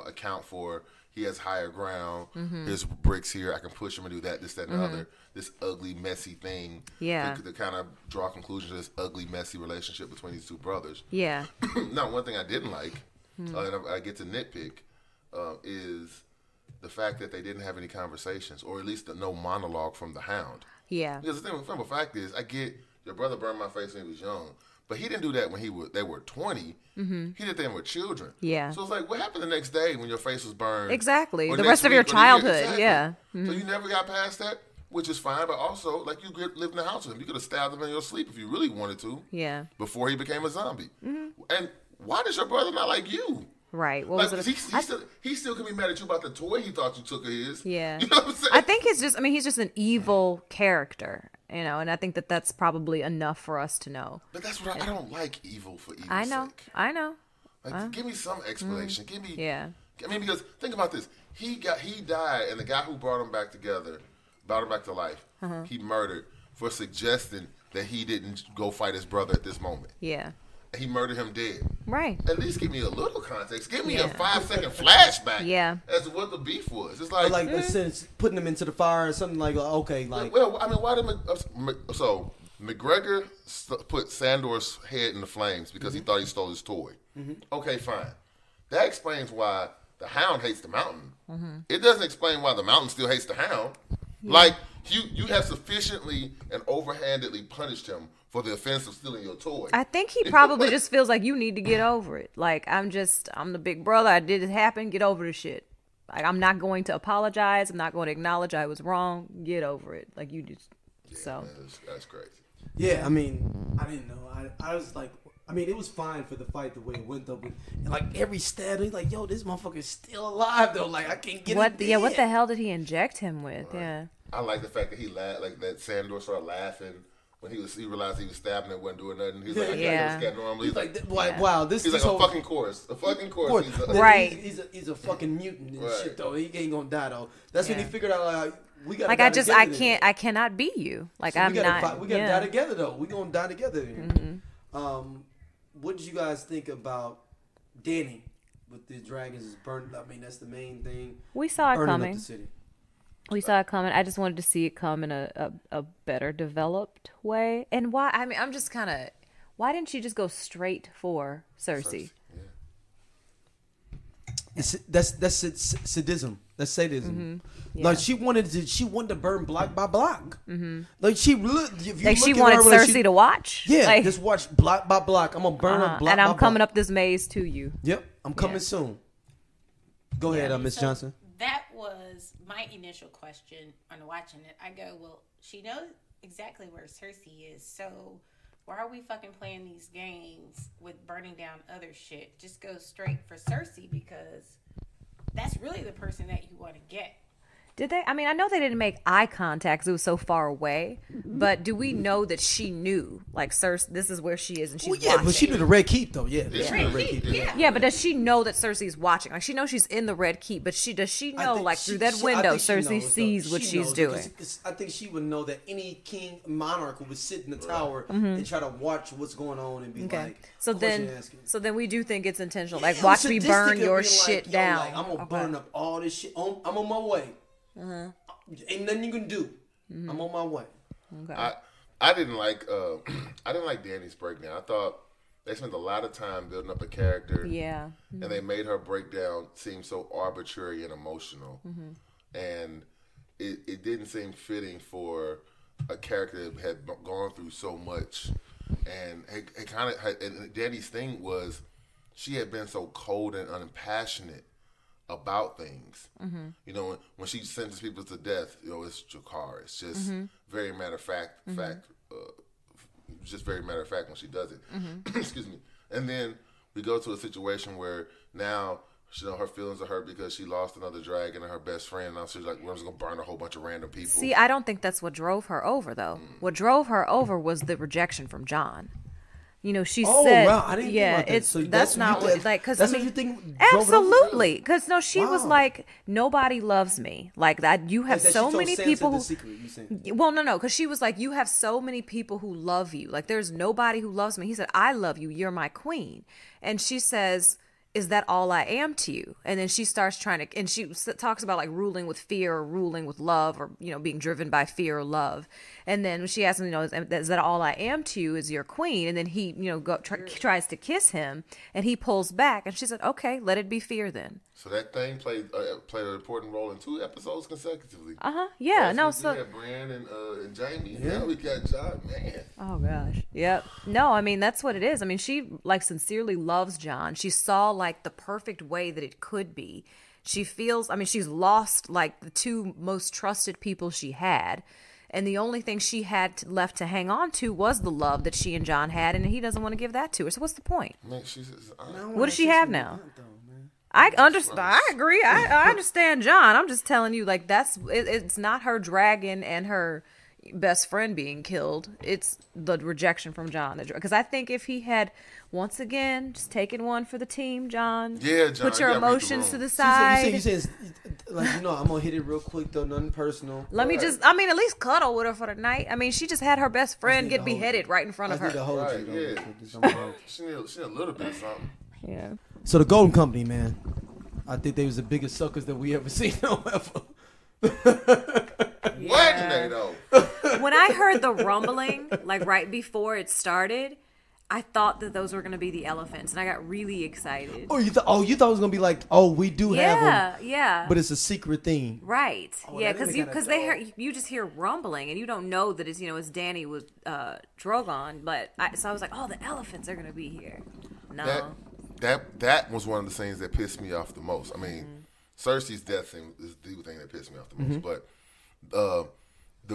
account for he has higher ground. There's bricks here. I can push him and do that, this, that, and the other. This ugly, messy thing. Yeah. To kind of draw conclusions to this ugly, messy relationship between these two brothers. Yeah. Now, one thing I didn't like, and I get to nitpick, is the fact that they didn't have any conversations, or at least no monologue from the Hound. Yeah. Because the simple fact is, I get your brother burned my face when he was young, but he didn't do that when they were 20. He did that with children. Yeah. So it's like, what happened the next day when your face was burned? Exactly. Or The next rest of your week or the year? childhood. Exactly. Yeah. So you never got past that, which is fine, but also, like, you lived in the house with him. You could have stabbed him in your sleep if you really wanted to. Yeah. Before he became a zombie. And why does your brother not like you? Right. What Like, was it? he still can be mad at you about the toy he thought you took of his. Yeah. You know what I'm saying? I think he's just an evil character, and I think that's probably enough for us to know. But that's what I don't like evil for evil's I know. sake. I know. Like, give me some explanation. Give me. Yeah. I mean, because think about this. He died, and the guy who brought him back to life, he murdered for suggesting that he didn't go fight his brother at this moment. Yeah. He murdered him dead. Right. At least give me a little context. Give me a Yeah. 5-second flashback. Yeah. As to what the beef was. It's Or like, like since putting them into the fire or something like okay, like well, I mean, why did so McGregor put Sandor's head in the flames because he thought he stole his toy? Okay, fine. That explains why the Hound hates the Mountain. It doesn't explain why the Mountain still hates the Hound. Like you have sufficiently and overhandedly punished him for the offense of stealing your toy. I think he probably just feels like you need to get over it. Like, I'm the big brother. I did it happen. Get over the shit. Like, I'm not going to apologize. I'm not going to acknowledge I was wrong. Get over it. Like, you just, so. Man, that's crazy. yeah. I mean, I didn't know. I was like, I mean, it was fine for the fight the way it went though. But like every stab, he's like, yo, this motherfucker's still alive though. Like I can't get What? him Yeah. dead. What the hell did he inject him with? Right. Yeah. I like the fact that he laughed, like that Sandor started laughing when he realized he was stabbing and wasn't doing nothing. He's like, I Yeah. can't get normally. He's like, wow, this he's this like whole a fucking chorus. A fucking chorus. He's Right. He's a fucking mutant and Right. shit though. He ain't gonna die though. That's when he Yeah. figured out like we got. Like, I cannot be you. Like, So I'm we gotta not. fight, we gotta yeah. die together though. We gonna die together. What did you guys think about Dany with the dragons is burned? I mean, that's the main thing. We saw it Burning up coming. the city. We saw it coming. I just wanted to see it come in a better developed way. And why? I mean, I'm just kind of. Why didn't she just go straight for Cersei? That's sadism. That's sadism. Yeah. Like she wanted to burn block by block. Like she if you Like, she look at wanted her when Cersei to watch. Yeah, Like, just watch block by block. I'm gonna burn up block and I'm by coming block. up this maze to you. Yep, I'm coming Yeah. soon. Go ahead, Miss So Johnson. That was my initial question on watching it. I go, well, she knows exactly where Cersei is, so why are we fucking playing these games with burning down other shit? Just go straight for Cersei because that's really the person that you want to get. Did they? I mean, I know they didn't make eye contact because it was so far away. But do we know that she knew, like, Cersei, this is where she is, and she's Well, yeah, watching? but she did the red keep though. Yeah, Yeah. she did the red keep. Yeah. Yeah, but does she know that Cersei's watching? Like, she knows she's in the Red Keep, but does she know, like, through that window, Cersei sees what she's doing? Because I think she would know that any king monarch would sit in the tower and try to watch what's going on and be Okay. like, So question then, asking. so then we do think it's intentional. Yeah, Like, I'm watch me sadistic burn of your being like, shit yo, down. like, I'm gonna burn up all this shit. I'm on my way. Ain't nothing you can do. I'm on my way. Okay. I didn't like Dany's breakdown. I thought they spent a lot of time building up a character. Yeah. And they made her breakdown seem so arbitrary and emotional. And it didn't seem fitting for a character that had gone through so much. And it kind of, and Dany's thing was she had been so cold and unimpassionate about things. You know, when she sentences people to death, you know, it's Jakar. It's just very matter of fact, just very matter of fact when she does it. Excuse me. And then we go to a situation where now, you know, her feelings are hurt because she lost another dragon and her best friend. Now she's like, we're just gonna burn a whole bunch of random people. See, I don't think that's what drove her over, though. What drove her over was the rejection from Jon. she Oh, said, wow. I didn't think about that. it's So that's what not you what think- like because that's what you think drove it up? absolutely because no, she was Wow. like, nobody loves me like that. You have That she so told many Sansa people the who. secret, you saying? Well, no, because she was like, you have so many people who love you. Like, there's nobody who loves me. He said, I love you. You're my queen. And she says, is that all I am to you? And then she starts trying to, and she talks about like ruling with fear or ruling with love or, being driven by fear or love. And then she asks him, is that all I am to you is your queen? And then he, tries to kiss him and he pulls back and she said, okay, let it be fear then. So that thing played an important role in 2 episodes consecutively. Yeah. Last No. week So. we had Bran and Jamie. Yeah. Now we got John. Man. Oh gosh. Yep. No, I mean that's what it is. I mean she like sincerely loves John. She saw like the perfect way that it could be. She feels, I mean she's lost like the 2 most trusted people she had. And the only thing she had left to hang on to was the love that she and John had, and he doesn't want to give that to her. So what's the point? Man, What does she have now? I understand. I agree. I understand John. I'm just telling you, like it's not her dragon and her best friend being killed. It's the rejection from John. Because I think if he had once again just taken one for the team, John. Yeah, John, put your you gotta read the emotions room. to the side. You say like I'm gonna hit it real quick though, nothing personal. Let me just, at least cuddle with her for the night. I mean, she just had her best friend get beheaded right in front of her. Right, yeah. She need a little bit of something. Yeah. So the Golden Company, man, I think they was the biggest suckers that we ever seen ever. Wasn't they though? When I heard the rumbling, like right before it started, I thought that those were going to be the elephants, and I got really excited. You thought it was gonna be like, we do have them, Yeah. but it's a secret thing. Right. Yeah, that because kinda they hear, you just hear rumbling, and you don't know that it's it's Dany with Drogon. But so I was like, the elephants are going to be here. No. That was one of the things that pissed me off the most. I mean, Cersei's death thing is the thing that pissed me off the most. But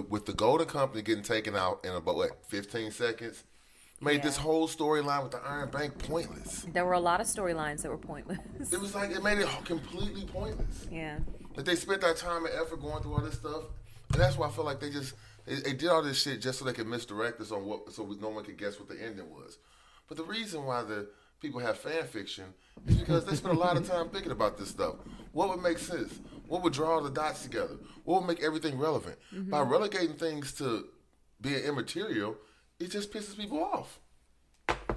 with the Golden Company getting taken out in about 15 seconds, made this whole storyline with the Iron Bank pointless. There were a lot of storylines that were pointless. It was like it made it completely pointless. Yeah. Like they spent that time and effort going through all this stuff, and that's why I feel like they did all this shit just so they could misdirect us on no one could guess what the ending was. But the reason why the people have fan fiction is because they spend a lot of time thinking about this stuff. What would make sense? What would draw the dots together? What would make everything relevant? By relegating things to being immaterial, it just pisses people off.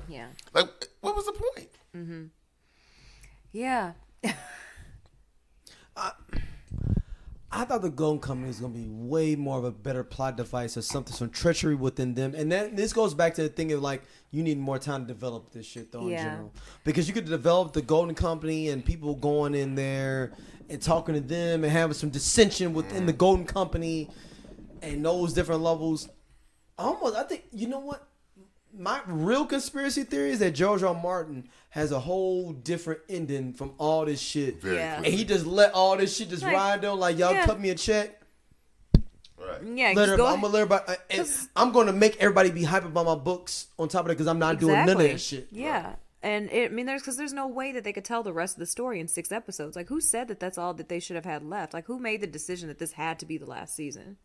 Yeah. Like, what was the point? Yeah. I thought the Golden Company was gonna be way more of a better plot device or some treachery within them. And then this goes back to the thing of like you need more time to develop this shit though in general. Because you could develop the Golden Company and people going in there and talking to them and having some dissension within the Golden Company and those different levels. I think you know what? My real conspiracy theory is that George R. Martin has a whole different ending from all this shit. Yeah. And he just let all this shit just ride on like, y'all cut me a check. Right. Yeah. I'm gonna let everybody, and I'm gonna make everybody be hype about my books on top of that because I'm not doing none of that shit. Yeah. And there's no way that they could tell the rest of the story in 6 episodes. Like, who said that that's all that they should have had left? Like, who made the decision that this had to be the last season?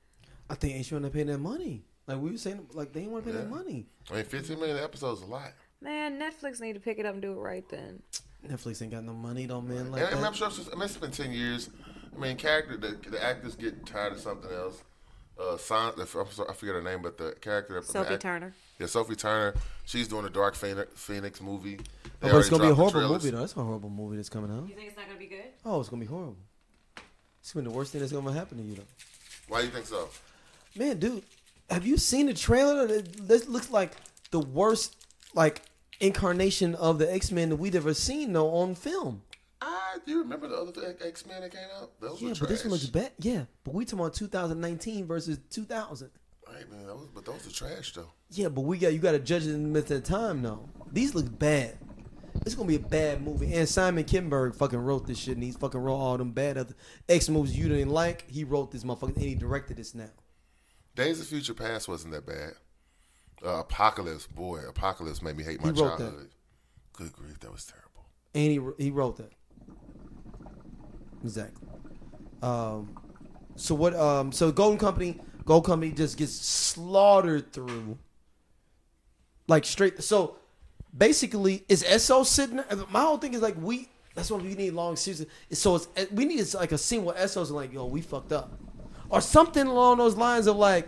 I think they shouldn't have paid that money. Like we were saying, like they didn't want to pay that money. I mean, 15 million episodes is a lot. Man, Netflix need to pick it up and do it right then. Netflix ain't got no money, though, man. Like And that. I'm sure it's been 10 years. I mean, the actors get tired of something else. I forget her name, but the character. Sophie Turner. Yeah, Sophie Turner. She's doing the Dark Phoenix movie. But it's gonna be a horrible movie, though. It's a horrible movie that's coming out. You think it's not gonna be good? Oh, it's gonna be horrible. It's gonna be the worst thing that's gonna happen to you, though. Why do you think so? Man, dude, have you seen the trailer? This looks like the worst, like, incarnation of the X-Men that we'd ever seen, though, on film. Do you remember the other X-Men that came out? Those were Yeah, trash. but this one looks bad. Yeah, but we talking about 2019 versus 2000. Right, man. But those are trash, though. Yeah, but you got to judge it in the midst of the time, though. These look bad. It's gonna be a bad movie. And Simon Kinberg fucking wrote this shit, and he's fucking wrote all them bad other X movies you didn't like. He wrote this motherfucker, and he directed this now. Days of Future Past wasn't that bad. Apocalypse made me hate my He wrote childhood. Good grief, that was terrible. And he wrote that. Exactly. So what? So Golden Company just gets slaughtered through, like straight. So basically, is SO sitting? My whole thing is like that's why we need long seasons. So we need like a scene where SO's like, yo, we fucked up, or something along those lines of like,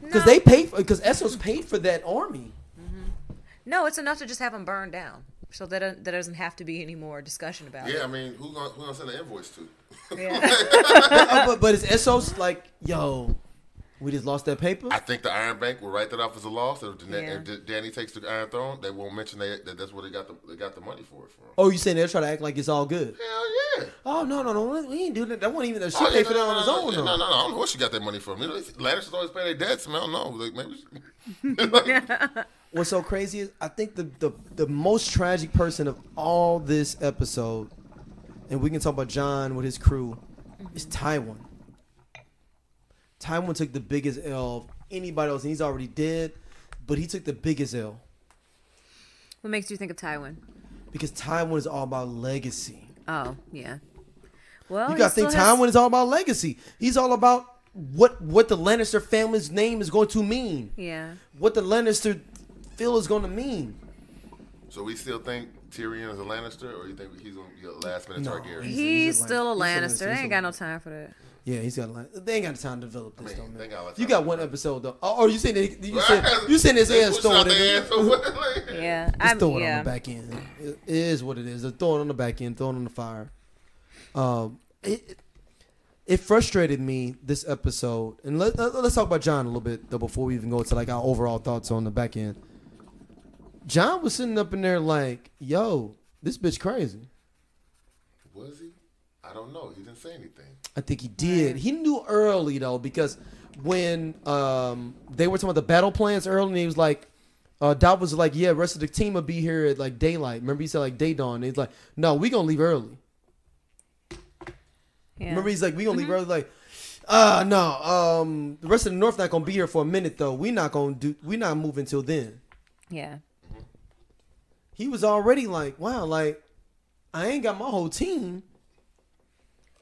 because they paid because SO's paid for that army. No, it's enough to just have them burned down, so that there doesn't have to be any more discussion about it. Yeah, I mean, who gonna send an invoice to? Yeah. but is SO's like, yo, we just lost that paper? I think the Iron Bank will write that off as a loss. If Yeah. Dany takes the Iron Throne, they won't mention that that's what they got the money for it from. Oh, you saying they'll try to act like it's all good? Hell yeah. Oh no, we ain't doing that. That wasn't even she paid for that on his own. No, I don't know where she got that money from. You know, Lannisters always pay their debts. I don't know. Like maybe. What's so crazy is I think the most tragic person of all this episode, and we can talk about John with his crew, is Tywin. Tywin took the biggest L of anybody else, and he's already dead, but he took the biggest L. What makes you think of Tywin? Because Tywin is all about legacy. Oh, yeah. Well, You gotta think Tywin is all about legacy. He's all about what the Lannister family's name is going to mean. Yeah. What the Lannister feel is going to mean. So we still think Tyrion is a Lannister, or you think he's gonna be a last minute No, Targaryen? He's still a He's a Lannister. Lannister. They ain't got no time for that. Yeah, he's got a line. They ain't got time to develop this, I mean, though, they man. got a lot of You time got to one develop. episode though. Oh, you saying you saying his ass throwing it? Yeah. Just throw it on the back end. It is what it is. They're throwing it on the back end, throwing it on the fire. It frustrated me this episode, and let's talk about John a little bit though before we even go to like our overall thoughts on the back end. John was sitting up in there like, "Yo, this bitch crazy." Was he? I don't know. He didn't say anything. I think he did. He knew early though, because when they were talking about the battle plans early, and he was like, Dob was like, "Yeah, the rest of the team will be here at like daylight." Remember, he said like day dawn. And he's like, "No, we gonna leave early." Yeah. Remember, he's like, "We gonna leave early." Like, no. The rest of the North not gonna be here for a minute though. We not moving till then. Yeah. He was already like, "Wow, like I ain't got my whole team.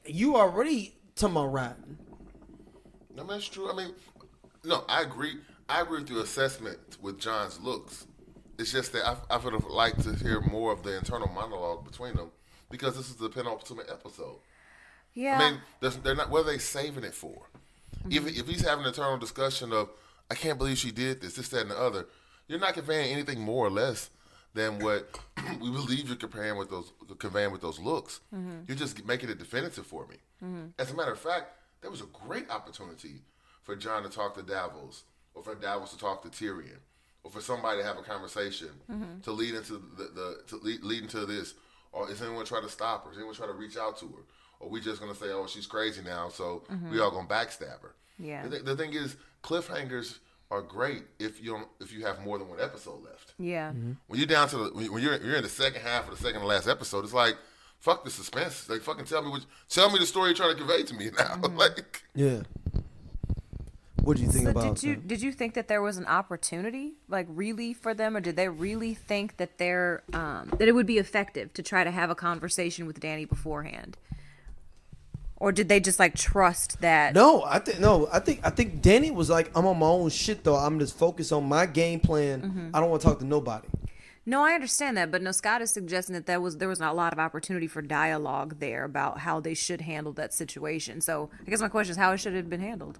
You already to my riding." No, that's true. I mean, no, I agree. I agree with your assessment with John's looks. It's just that I would have liked to hear more of the internal monologue between them, because this is the penultimate episode. Yeah. I mean, they're not. What are they saving it for? If he's having an internal discussion of, "I can't believe she did this, that, and the other," you're not conveying anything more or less than what we believe you're conveying with those looks. You're just making it definitive for me. As a matter of fact, there was a great opportunity for Jon to talk to Davos, or for Davos to talk to Tyrion, or for somebody to have a conversation to lead into lead into this. Or is anyone trying to stop her? Is anyone trying to reach out to her? Or we just gonna say, "Oh, she's crazy now," so we all gonna backstab her? Yeah. The thing is, cliffhangers are great if you have more than one episode left. Yeah. When you're down to when you're in the second half of the second to last episode, it's like, fuck the suspense. Like, fucking tell me the story you're trying to convey to me now. Like, Yeah. What do you think about? Did you think that there was an opportunity, like really, for them, or did they really think that that it would be effective to try to have a conversation with Dany beforehand, or did they just like trust that? I think Dany was like, "I'm on my own shit though. I'm just focused on my game plan. I don't want to talk to nobody." No, I understand that, but no, Scott is suggesting that there was not a lot of opportunity for dialogue there about how they should handle that situation. So I guess my question is, how should it have been handled?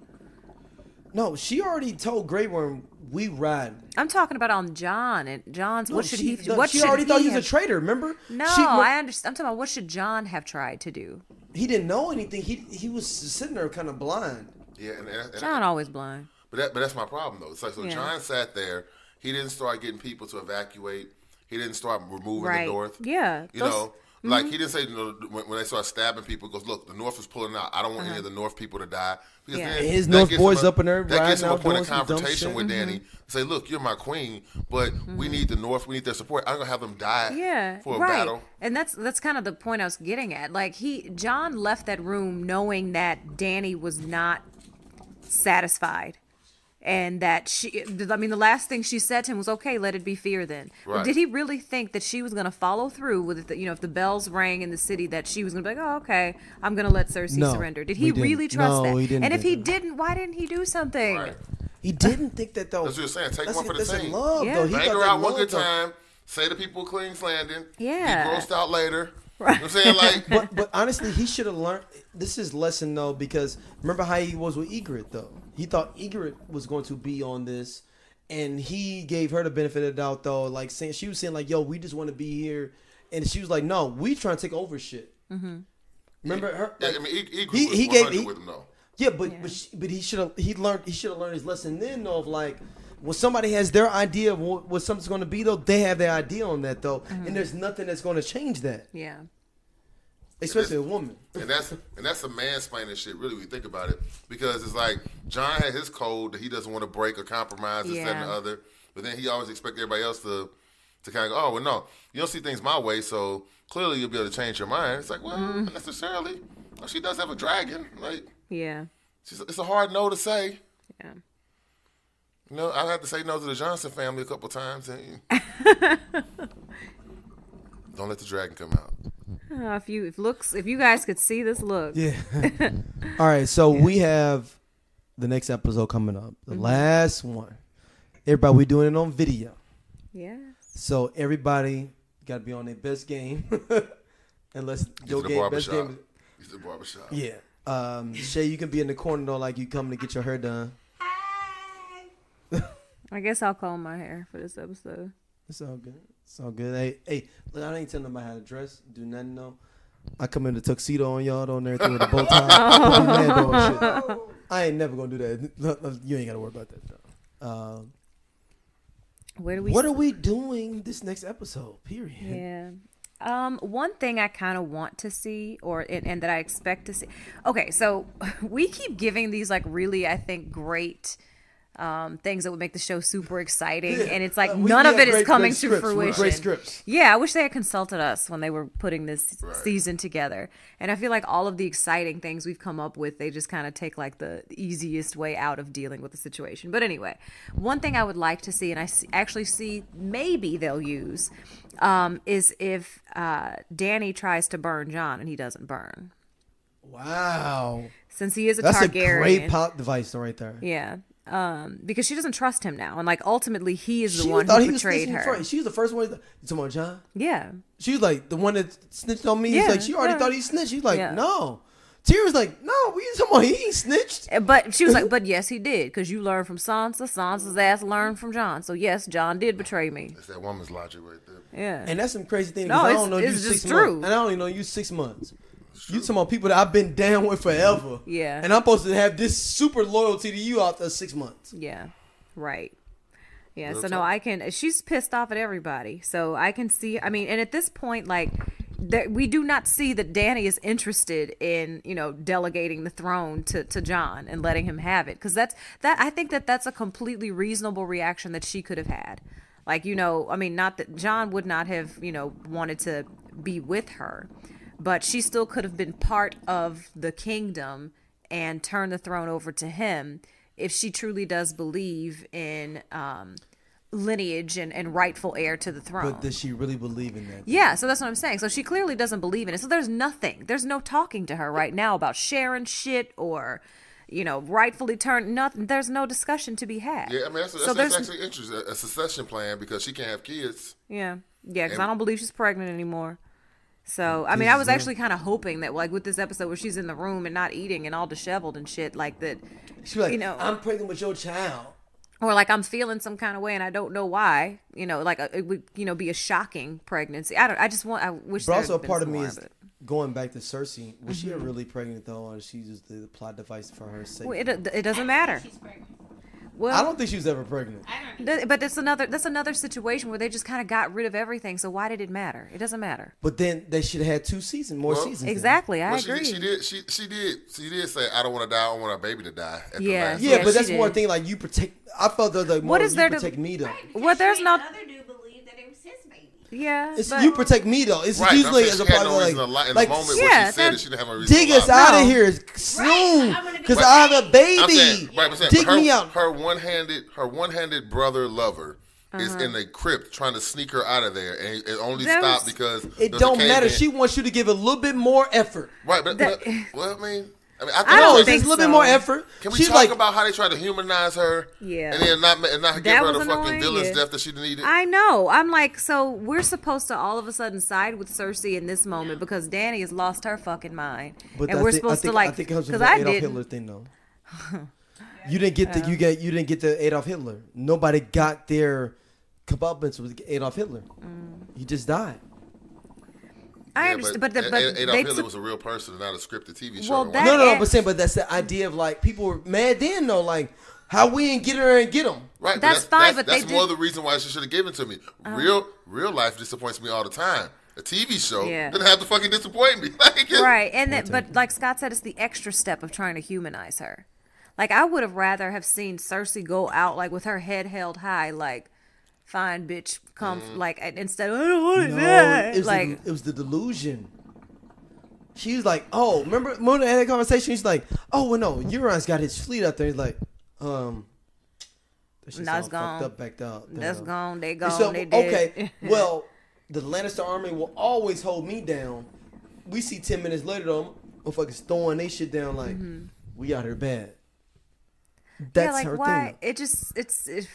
No, she already told Grey Worm, "We ride." I'm talking about on Jon and Jon's. No, What should he? no, What she should already thought he was have- a traitor. Remember? No, She- I understand. I'm talking about what should Jon have tried to do. He didn't know anything. He was sitting there kind of blind. yeah, and Jon always blind. But that's my problem though. It's like, so Yeah. Jon sat there. He didn't start getting people to evacuate. He didn't start removing Right. the North. Yeah. You know, like he didn't say, when they start stabbing people, he goes, "Look, the North is pulling out. I don't want any of the North people to die." Because Yeah. then And his that North gets boys him up in there That gets him a riding point outdoors of with dumb confrontation shit. with Dany. Say, "Look, you're my queen, but we need the North. We need their support. I'm gonna have them die Yeah, for a right. battle." And that's kind of the point I was getting at. Like Jon left that room knowing that Dany was not satisfied, and that the last thing she said to him was, "Okay, let it be fear then." But Right. did he really think that she was going to follow through with it? If the bells rang in the city, that she was going to be like, "Oh, okay, I'm going to let Cersei No, surrender"? Did he he didn't. really trust No, that? he didn't And if think he that. didn't, why didn't he do something? Right. He didn't think that though. That's what you're saying. Take That's one for the that's in team. love Yeah. though. He Bang thought her that out one love, good though. time. say to people Queen's Landing. Yeah. Be grossed out later. Right. You know what I'm saying? Like, but honestly, he should have learned. This is lesson though, because remember how he was with Ygritte though. He thought Ygritte was going to be on this, and he gave her the benefit of the doubt though. Like saying, she was saying like, "Yo, we just want to be here," and she was like, "No, we trying to take over shit." Mm-hmm. Remember her? Like, I mean, he gave with him though. Yeah, but he should have learned his lesson then though, of like, when somebody has their idea of what something's going to be though, they have their idea on that though, and there's nothing that's going to change that. Yeah. Especially a woman. And that's some mansplaining shit, really, when you think about it. Because it's like, John had his code that he doesn't want to break or compromise this, that, and the other. But then he always expects everybody else to kind of go, oh, well, no, you don't see things my way, so clearly you'll be able to change your mind. It's like, well, not necessarily. Well, she does have a dragon. Like, yeah. It's a hard no to say. Yeah. You know, I had to say no to the Johnson family a couple times. And don't let the dragon come out. If you guys could see this look. Yeah. All right, so we have the next episode coming up, the last one. Everybody, we're doing it on video. Yeah. So everybody got to be on their best game. Unless your game, best game. He's the barbershop. Yeah. Shay, you can be in the corner though, like you coming to get your hair done. I guess I'll comb my hair for this episode. It's all good. It's all good. Hey, look, I ain't telling nobody how to dress. Do nothing, though. I come in the tuxedo on y'all, on everything with a bow tie. Shit. I ain't never gonna do that. You ain't gotta worry about that, though. What are we doing this next episode? Period. Yeah. One thing I kind of want to see, and that I expect to see. Okay, so we keep giving these like really, I think, great things that would make the show super exciting, and it's like none of it is coming to fruition. Great scripts. Yeah, I wish they had consulted us when they were putting this season together. And I feel like all of the exciting things we've come up with, they just kind of take like the easiest way out of dealing with the situation. But anyway, one thing I would like to see, and actually see maybe they'll use, is if Dany tries to burn Jon and he doesn't burn. Wow. Since he is a That's Targaryen. That's a great plot device right there. Yeah. Because she doesn't trust him now, and like ultimately he is the one who betrayed her. She was the first one. You talking about Jon? Yeah. She was like the one that snitched on me. Yeah, He's like she already thought he snitched. She's like no. Tyrion was like no. What you talking about? He ain't snitched. But she was like, but yes, he did, because you learned from Sansa. Sansa's ass learned from Jon. So yes, Jon did betray me. That's that woman's logic right there. Yeah. And that's some crazy thing. No, I don't know you it's 6 just months, true. and I only know you 6 months. You talking about people that I've been down with forever. Yeah. And I'm supposed to have this super loyalty to you after 6 months. Yeah. Right. Yeah. So no, I can. She's pissed off at everybody. So I can see. I mean, and at this point, like, we do not see that Dany is interested in, delegating the throne to Jon and letting him have it, because I think that's a completely reasonable reaction that she could have had. Like, I mean, not that Jon would not have, wanted to be with her, but she still could have been part of the kingdom and turned the throne over to him if she truly does believe in lineage and rightful heir to the throne. But does she really believe in that? Yeah, so that's what I'm saying. So she clearly doesn't believe in it. So there's no talking to her right now about sharing shit or, rightfully turn. Nothing. There's no discussion to be had. Yeah, I mean, that's actually interesting. A succession plan, because she can't have kids. Yeah, because I don't believe she's pregnant anymore. So, I mean, I was actually kind of hoping that, like, with this episode where she's in the room and not eating and all disheveled and shit, like that, she's like, I'm pregnant with your child. Or, like, I'm feeling some kind of way and I don't know why. Like, it would, be a shocking pregnancy. I wish But also, there had been part of some me more is of it. Going back to Cersei. Was she really pregnant, though, or is she just the plot device for her sake? Well, it doesn't matter. She's pregnant. Well, I don't think she was ever pregnant. But that's another situation where they just kind of got rid of everything. So why did it matter? It doesn't matter. But then they should have had 2 seasons, more seasons. Exactly, I agree. She did say, I don't want to die. I don't want our baby to die. Yeah, but that's more thing like you protect. I felt that more you protect me though. Well, there's no other dude believed that it was his baby. Yeah, you protect me though. It's usually as a part of in the moment when she said it, she didn't have a reason. Dig us out of here soon, because I have a baby. Dig me out. Her one-handed brother lover is in a crypt trying to sneak her out of there, and it only stopped because it don't matter. She wants you to give a little bit more effort. Right, but well, I mean. I mean, I don't There's think a little bit so. more effort. Can we She's talk like, about how they tried to humanize her? Yeah. And then not give That her was the fucking annoying, villain's yeah. death that she needed? I know. I'm like, so we're supposed to all of a sudden side with Cersei in this moment because Dany has lost her fucking mind, but and we're supposed to like I think it comes from because the I Adolf did. Hitler thing though. You didn't get the you didn't get the Adolf Hitler. Nobody got their comeuppance with Adolf Hitler. He just died. I understand, but Adolf they Hitler took, was a real person, not a scripted TV show. Well, Don't that- watch. No, but that's the idea of like people were mad then though, like how we didn't get her and get him. Right, That's fine, but that's they more did- the reason why she should have given it to me. Real life disappoints me all the time. A TV show didn't have to fucking disappoint me. Like, right, and that, but like Scott said, it's the extra step of trying to humanize her. Like I would have rather have seen Cersei go out like with her head held high, like fine bitch, come like instead of I don't want to die. It was the delusion. She was like, "Oh, remember they had that conversation? She's like, oh, well, no, Euron's got his fleet out there. He's like, that shit's That's all gone. fucked up, backed out. That's gone. They And gone. so, They dead. okay, well, the Lannister army will always hold me down. We see 10 minutes later though, motherfuckers throwing they shit down like we out here bad. That's yeah, like her why? thing. It just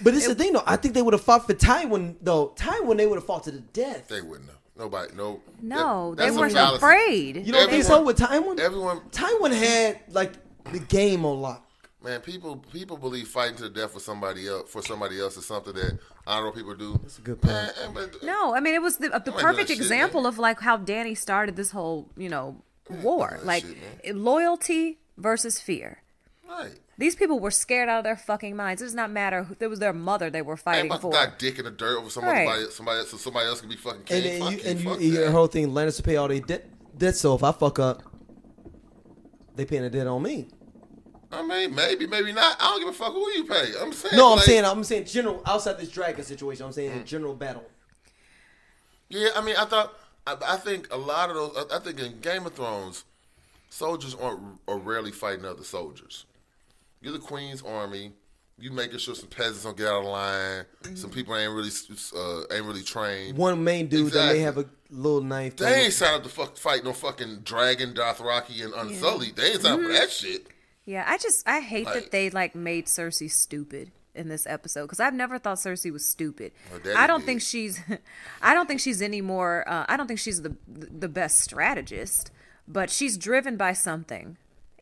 But it's the thing though. I think they would have fought for Tywin though. Tywin they would have fought to the death. they wouldn't have. Nobody, no. No, That's they a were fallacy. afraid. You don't think so with Tywin? Everyone, Tywin had like the game on lock. man, people believe fighting to the death for somebody else is something that honorable people do. That's a good point. No, I mean it was the do perfect that shit, example of like how Dany started this whole war, that like shit, loyalty versus fear. Right. These people were scared out of their fucking minds. It does not matter who it was their mother they were I ain't fighting about for. to die dick in the dirt over somebody Right. so somebody else can be fucking And king. then Fuck you fuck hear the that. whole thing. Lannister pay all their debt. So if I fuck up, they paying the debt on me. I mean, maybe not. I don't give a fuck who you pay. I'm saying. No, like, I'm saying general outside this dragon situation. I'm saying in general battle. Yeah, I mean, I think a lot of those. I think in Game of Thrones, soldiers are rarely fighting other soldiers. You're the Queen's army. You making sure some peasants don't get out of line. Some people ain't really trained. One main dude that Exactly. may have a little knife. They ain't signed up to fight no fucking dragon, Dothraki, and Unsullied. They ain't signed up for that shit. Yeah, I hate Like- that they like made Cersei stupid in this episode because I've never thought Cersei was stupid. Her daddy I don't did. think she's, I don't think she's any more. I don't think she's the best strategist, but she's driven by something,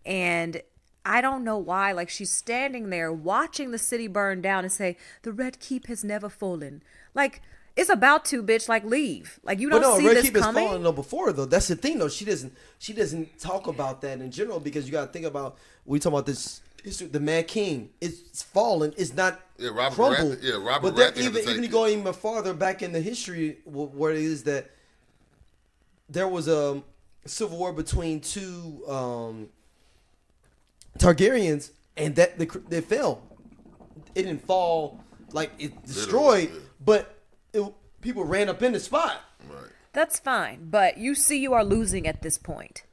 and I don't know why. Like she's standing there watching the city burn down and say the Red Keep has never fallen. Like it's about to, bitch. Like leave. Like you But don't no, see Red this Keep is coming. falling though before though. That's the thing though. She doesn't talk about that in general because you got to think about we talking about this. The Mad King, it's fallen. It's not Robert crumbled. Baratheon- Robert but then Baratheon had to even take you it. go even farther back in the history, where it is that there was a civil war between two Targaryens, and that they fell. It didn't fall like it destroyed, Literally, yeah. but people ran up in the spot. Right. That's fine, but you see you are losing at this point.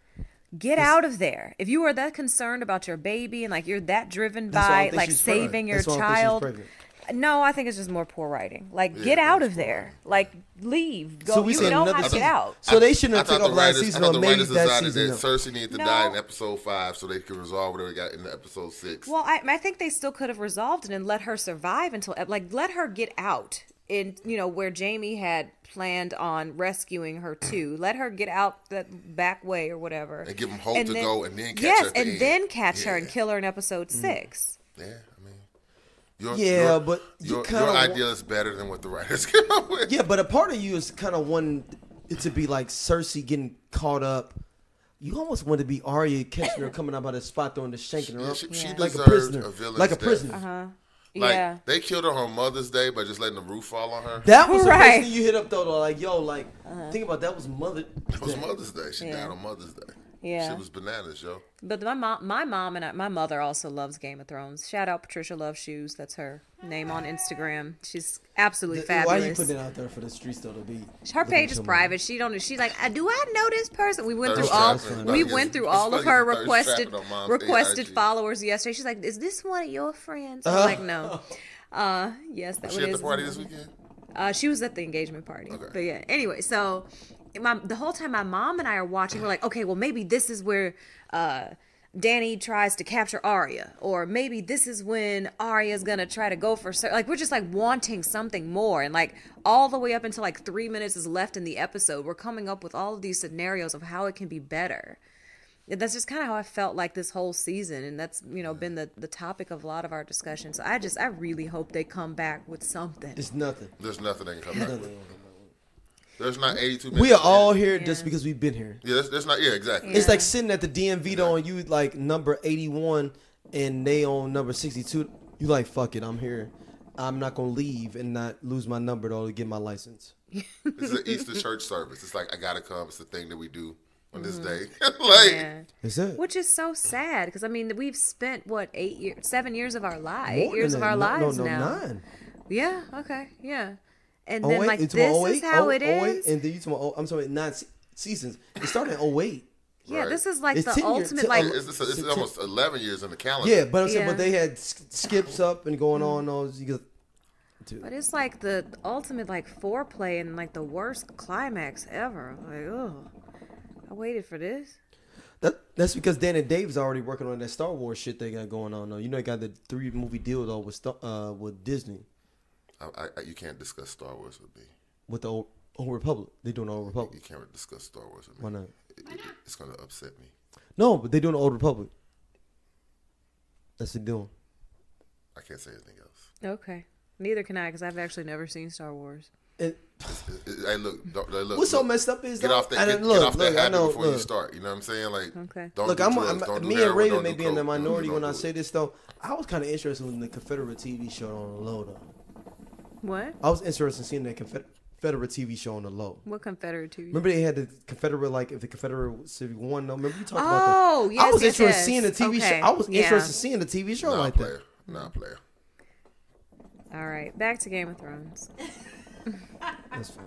Get out of there. If you are that concerned about your baby and like you're that driven That's why I by don't think like she's saving pregnant. your That's why I don't think she's child. pregnant. No, I think it's just more poor writing. Like Yeah, get out that's of there. Like leave. Go. So we you saying know another how to season. get out. So they shouldn't I have thought taken the off last writers, season I or thought the maybe writers that decided season. that Cersei needed to No. die in episode 5 so they could resolve whatever they got in episode 6. Well, I think they still could have resolved it and let her survive until like let her get out. In where Jamie had planned on rescuing her too. Let her get out that back way or whatever. And give 'em hope to go and then catch yes, her at the and end. then catch her and Yeah. kill her in episode 6. Yeah, I mean, Yeah, but you your kinda idea is better than what the writers came up with. Yeah, but a part of you is kind of wanting it to be like Cersei getting caught up. You almost want to be Arya catching her coming up out of the spot, throwing the shanking her Yeah, up she like a deserved prisoner, a villain's like a death. prisoner. Like, Yeah. they killed her on Mother's Day by just letting the roof fall on her. That was the Right. first thing you hit up though. Like, yo, like think about that was Mother. It was Mother's Day. She Yeah. died on Mother's Day. Yeah. She was bananas, yo. But my mom and my mother also loves Game of Thrones. Shout out Patricia Love Shoes. That's her name on Instagram. She's absolutely Why are you fabulous. putting it out there for the streets though to be? Her page is private. She don't. She's like, do I know this person? We went through Thirst all. trapping. We It's went through funny all of it's her thirst requested trapping on Mom's requested IG. followers yesterday. She's like, is this one of your friends? I'm like, no. Yes, that Was she one at is. the party this weekend? She was at the engagement party. Okay. But yeah, anyway, so the whole time my mom and I are watching, we're like, okay, well maybe this is where Dany tries to capture Arya, or maybe this is when Arya's gonna try to go for like we're just like wanting something more, and like all the way up until like 3 minutes is left in the episode, we're coming up with all of these scenarios of how it can be better. And that's just kind of how I felt like this whole season, and that's been the topic of a lot of our discussions. So I really hope they come back with something. It's nothing. There's nothing they can come back with. There's not 82 minutes. We are all here just because we've been here. Yeah, that's not. Yeah, exactly. It's like sitting at the DMV though, and you like number 81, and they on number 62. You like, fuck it, I'm here. I'm not gonna leave and not lose my number though to get my license. This is an Easter church service. It's like I gotta come. It's the thing that we do on this day. Is it? Which is so sad because I mean we've spent what 7 years of our lives, 8 More years than of our that. lives no, now. 9. Yeah. Okay. Yeah. And 08, then like it's this 08, is how it 08, ends. and then you talking about, I'm sorry, 9 seasons. It started in 08. Yeah, Right. this is like It's the 10 years, ultimate like. It's almost 11 years in the calendar. Yeah, but I'm saying, Yeah. but they had skips up and going on. Those, But it's like the ultimate like foreplay and like the worst climax ever. Like, oh, I waited for this. That's because Dan and Dave's already working on that Star Wars shit they got going on. Though they got the 3-movie deal though with Disney. You can't discuss Star Wars with me. With the Old Republic. They're doing the Old Republic. You can't discuss Star Wars with me. Why not? It's going to upset me. No, but they're doing the Old Republic. That's what they're doing. I can't say anything else. Okay. Neither can I because I've actually never seen Star Wars. And Hey, look. what's so messed up is Get though, off that. I Get look, off that look, I habit know, before you look. start. You know what I'm saying? Like, Okay. don't Look, do I'm drugs, don't do me and heroin, Raven don't may do be in the coke, minority don't when I do say it. this though. I was kind of interested in the Confederate TV show on the low though. What? I was interested in seeing that Confederate TV show on the low. What Confederate TV? Remember they had the Confederate, like if the Confederate Civic won though. Remember we talked about Oh, that? yes, I was yes, interested yes. in seeing the TV Okay, show. I was yeah. interested in seeing the TV show like that. Not player. All right, back to Game of Thrones. That's fine.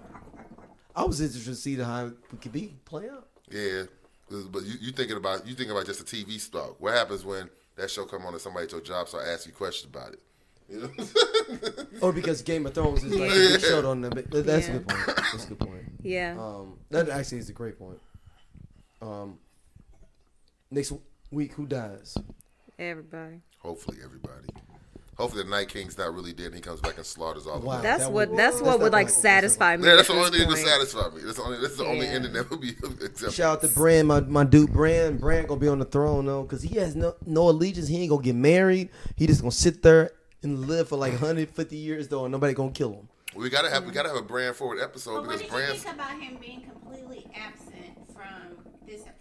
I was interested to see how it could be play out. Yeah, but you thinking about just a TV stock. What happens when that show come on and somebody at your job start asking you questions about it? You know? Or because Game of Thrones is like a big show on them. That's a good point. That's a good point. Yeah. That actually is a great point. Next week, who dies? Everybody. Hopefully everybody. Hopefully the Night King's not really dead and he comes back and slaughters all the Wow. them. That's That what would- that's that's what would not like right. satisfy me. Yeah, that's at the only this thing that point. satisfy me. That's the only Yeah. ending that would be acceptable. Shout out to Bran, my dude Bran. Bran gonna be on the throne though, because he has no allegiance. He ain't gonna get married. He just gonna sit there and live for like 150 years though, and nobody gonna kill him. We gotta have a brand forward episode But what because did you Brand's think about him being completely absent from this episode?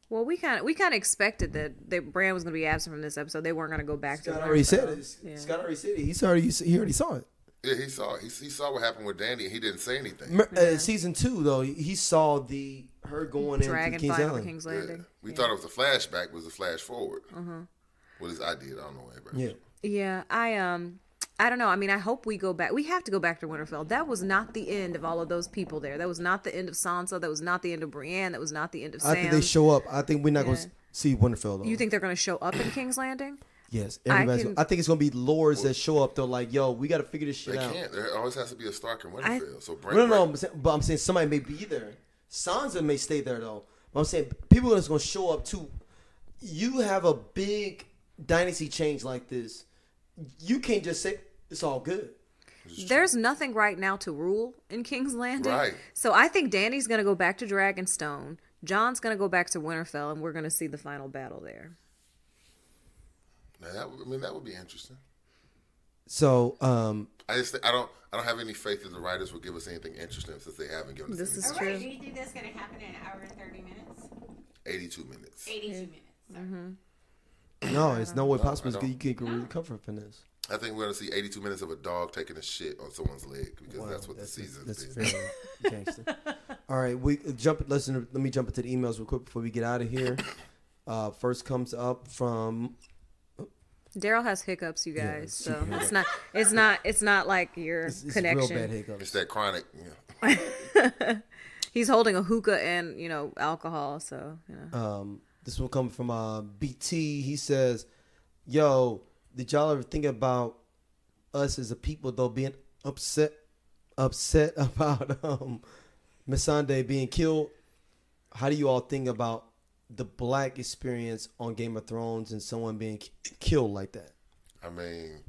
Well, we kind of expected that Bran was going to be absent from this episode. They weren't going to go back to Scott it. already said it. Yeah. Scott already said it. He already saw it. yeah, he saw what happened with Dany and he didn't say anything. Season 2 though, he saw her going Dragon into King's fight over Island. King's Yeah. Landing. We thought it was a flashback, but it was a flash forward. Well, at least I did. I don't know anybody. Yeah. Yeah, I don't know. I mean, I hope we go back. We have to go back to Winterfell. That was not the end of all of those people there. That was not the end of Sansa. That was not the end of Brienne. That was not the end of Sam. I think they show up. I think we're not going Yeah. to see Winterfell though. You think they're going to show up in King's Landing? Yes, I I think it's gonna be lords that show up. They're like, "Yo, we got to figure this shit They out." can't. There always has to be a Stark in Winterfell. So No, but I'm saying somebody may be there. Sansa may stay there though. But I'm saying people are just gonna show up too. You have a big dynasty change like this. You can't just say it's all good. There's nothing right now to rule in King's Landing. Right. So I think Dany's going to go back to Dragonstone. Jon's going to go back to Winterfell, and we're going to see the final battle there. Now, that would be interesting. So, I don't have any faith that the writers will give us anything interesting since they haven't given us This is anything. All right, true. do you think that's going to happen in an hour and 30 minutes? 82 minutes. 82 minutes. Sorry. no, it's no way possible. I don't. You can recover from this. I think we're going to see 82 minutes of a dog taking a shit on someone's leg because that's what the season's That's been. very gangster. All right, we jump. Let me jump into the emails real quick before we get out of here. First comes up from Daryl has hiccups, you guys. Yeah, So it's not like your it's connection. real bad hiccups. It's that chronic. Yeah. He's holding a hookah and alcohol. So This one coming from BT. He says, "Yo, did y'all ever think about us as a people though being upset about Missandei being killed? How do you all think about the black experience on Game of Thrones and someone being killed like that? I mean,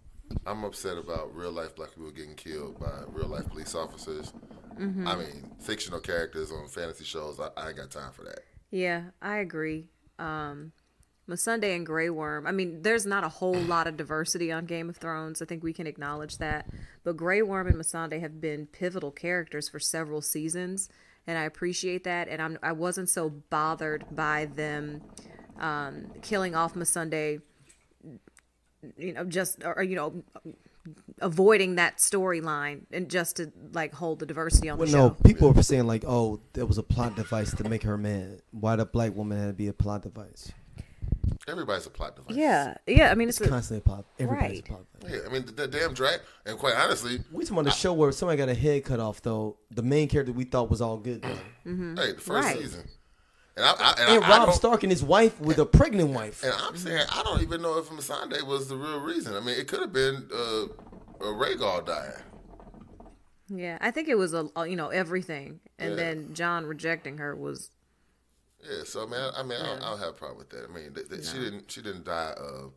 I'm upset about real life black people getting killed by real life police officers. I mean, fictional characters on fantasy shows. I ain't got time for that. Yeah, I agree. Missandei and Grey Worm. I mean, there's not a whole lot of diversity on Game of Thrones. I think we can acknowledge that. But Grey Worm and Missandei have been pivotal characters for several seasons, and I appreciate that. And I wasn't so bothered by them killing off Missandei. Avoiding that storyline and just to like hold the diversity on the show. No, people were saying like, oh, there was a plot device to make her mad. Why the black woman had to be a plot device? Everybody's a plot device. Yeah. I mean, it's constantly a plot. Everybody's right. a plot device. Yeah, I mean, the damn drag. And quite honestly, we talking about the show where somebody got a head cut off. Though the main character we thought was all good. Though. Hey, the first Right. season. And Rob Stark and his wife with a pregnant wife. And I'm saying I don't even know if Missandei was the real reason. I mean, it could have been Rhaegar dying. Yeah, I think it was everything, and then John rejecting her was. Yeah, so I don't have a problem with that. I mean, she didn't die of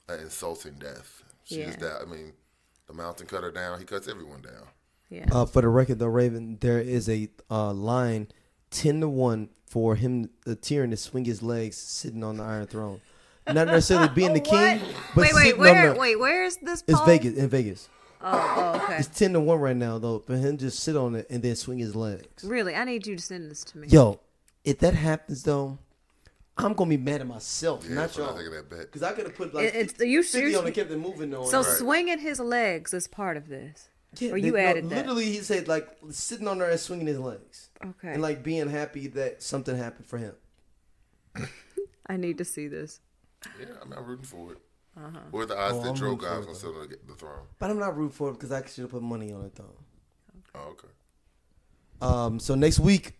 an insulting death. She just died. I mean, the mountain cut her down. He cuts everyone down. Yeah. For the record, though, Raven, there is a line 10-1 for him, Tyrion, to swing his legs sitting on the Iron Throne. Not necessarily being the king, but where is this? It's poll? Vegas. In Vegas. Oh, okay. It's 10-1 right now, though. For him to just sit on it and then swing his legs. Really, I need you to send this to me. Yo, if that happens, though, I'm gonna be mad at myself, not y'all. Because I could have put like 50 on and kept it moving on. So swinging his legs is part of this. Yeah, or you added that? Literally, he said like sitting on there and swinging his legs. Okay. And like being happy that something happened for him. I need to see this. Yeah, I'm rooting for it. What are the odds that Drogon was gonna sit on the throne? But I'm not rooting for it because I should have put money on it though. Oh, okay. So next week,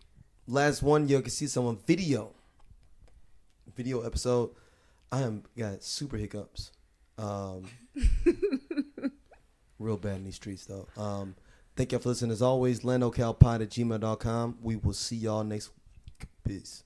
last one, you can see some video episode. I got super hiccups. Real bad in these streets though. Thank y'all for listening. As always, landocalpod@gmail.com. We will see y'all next week. Peace.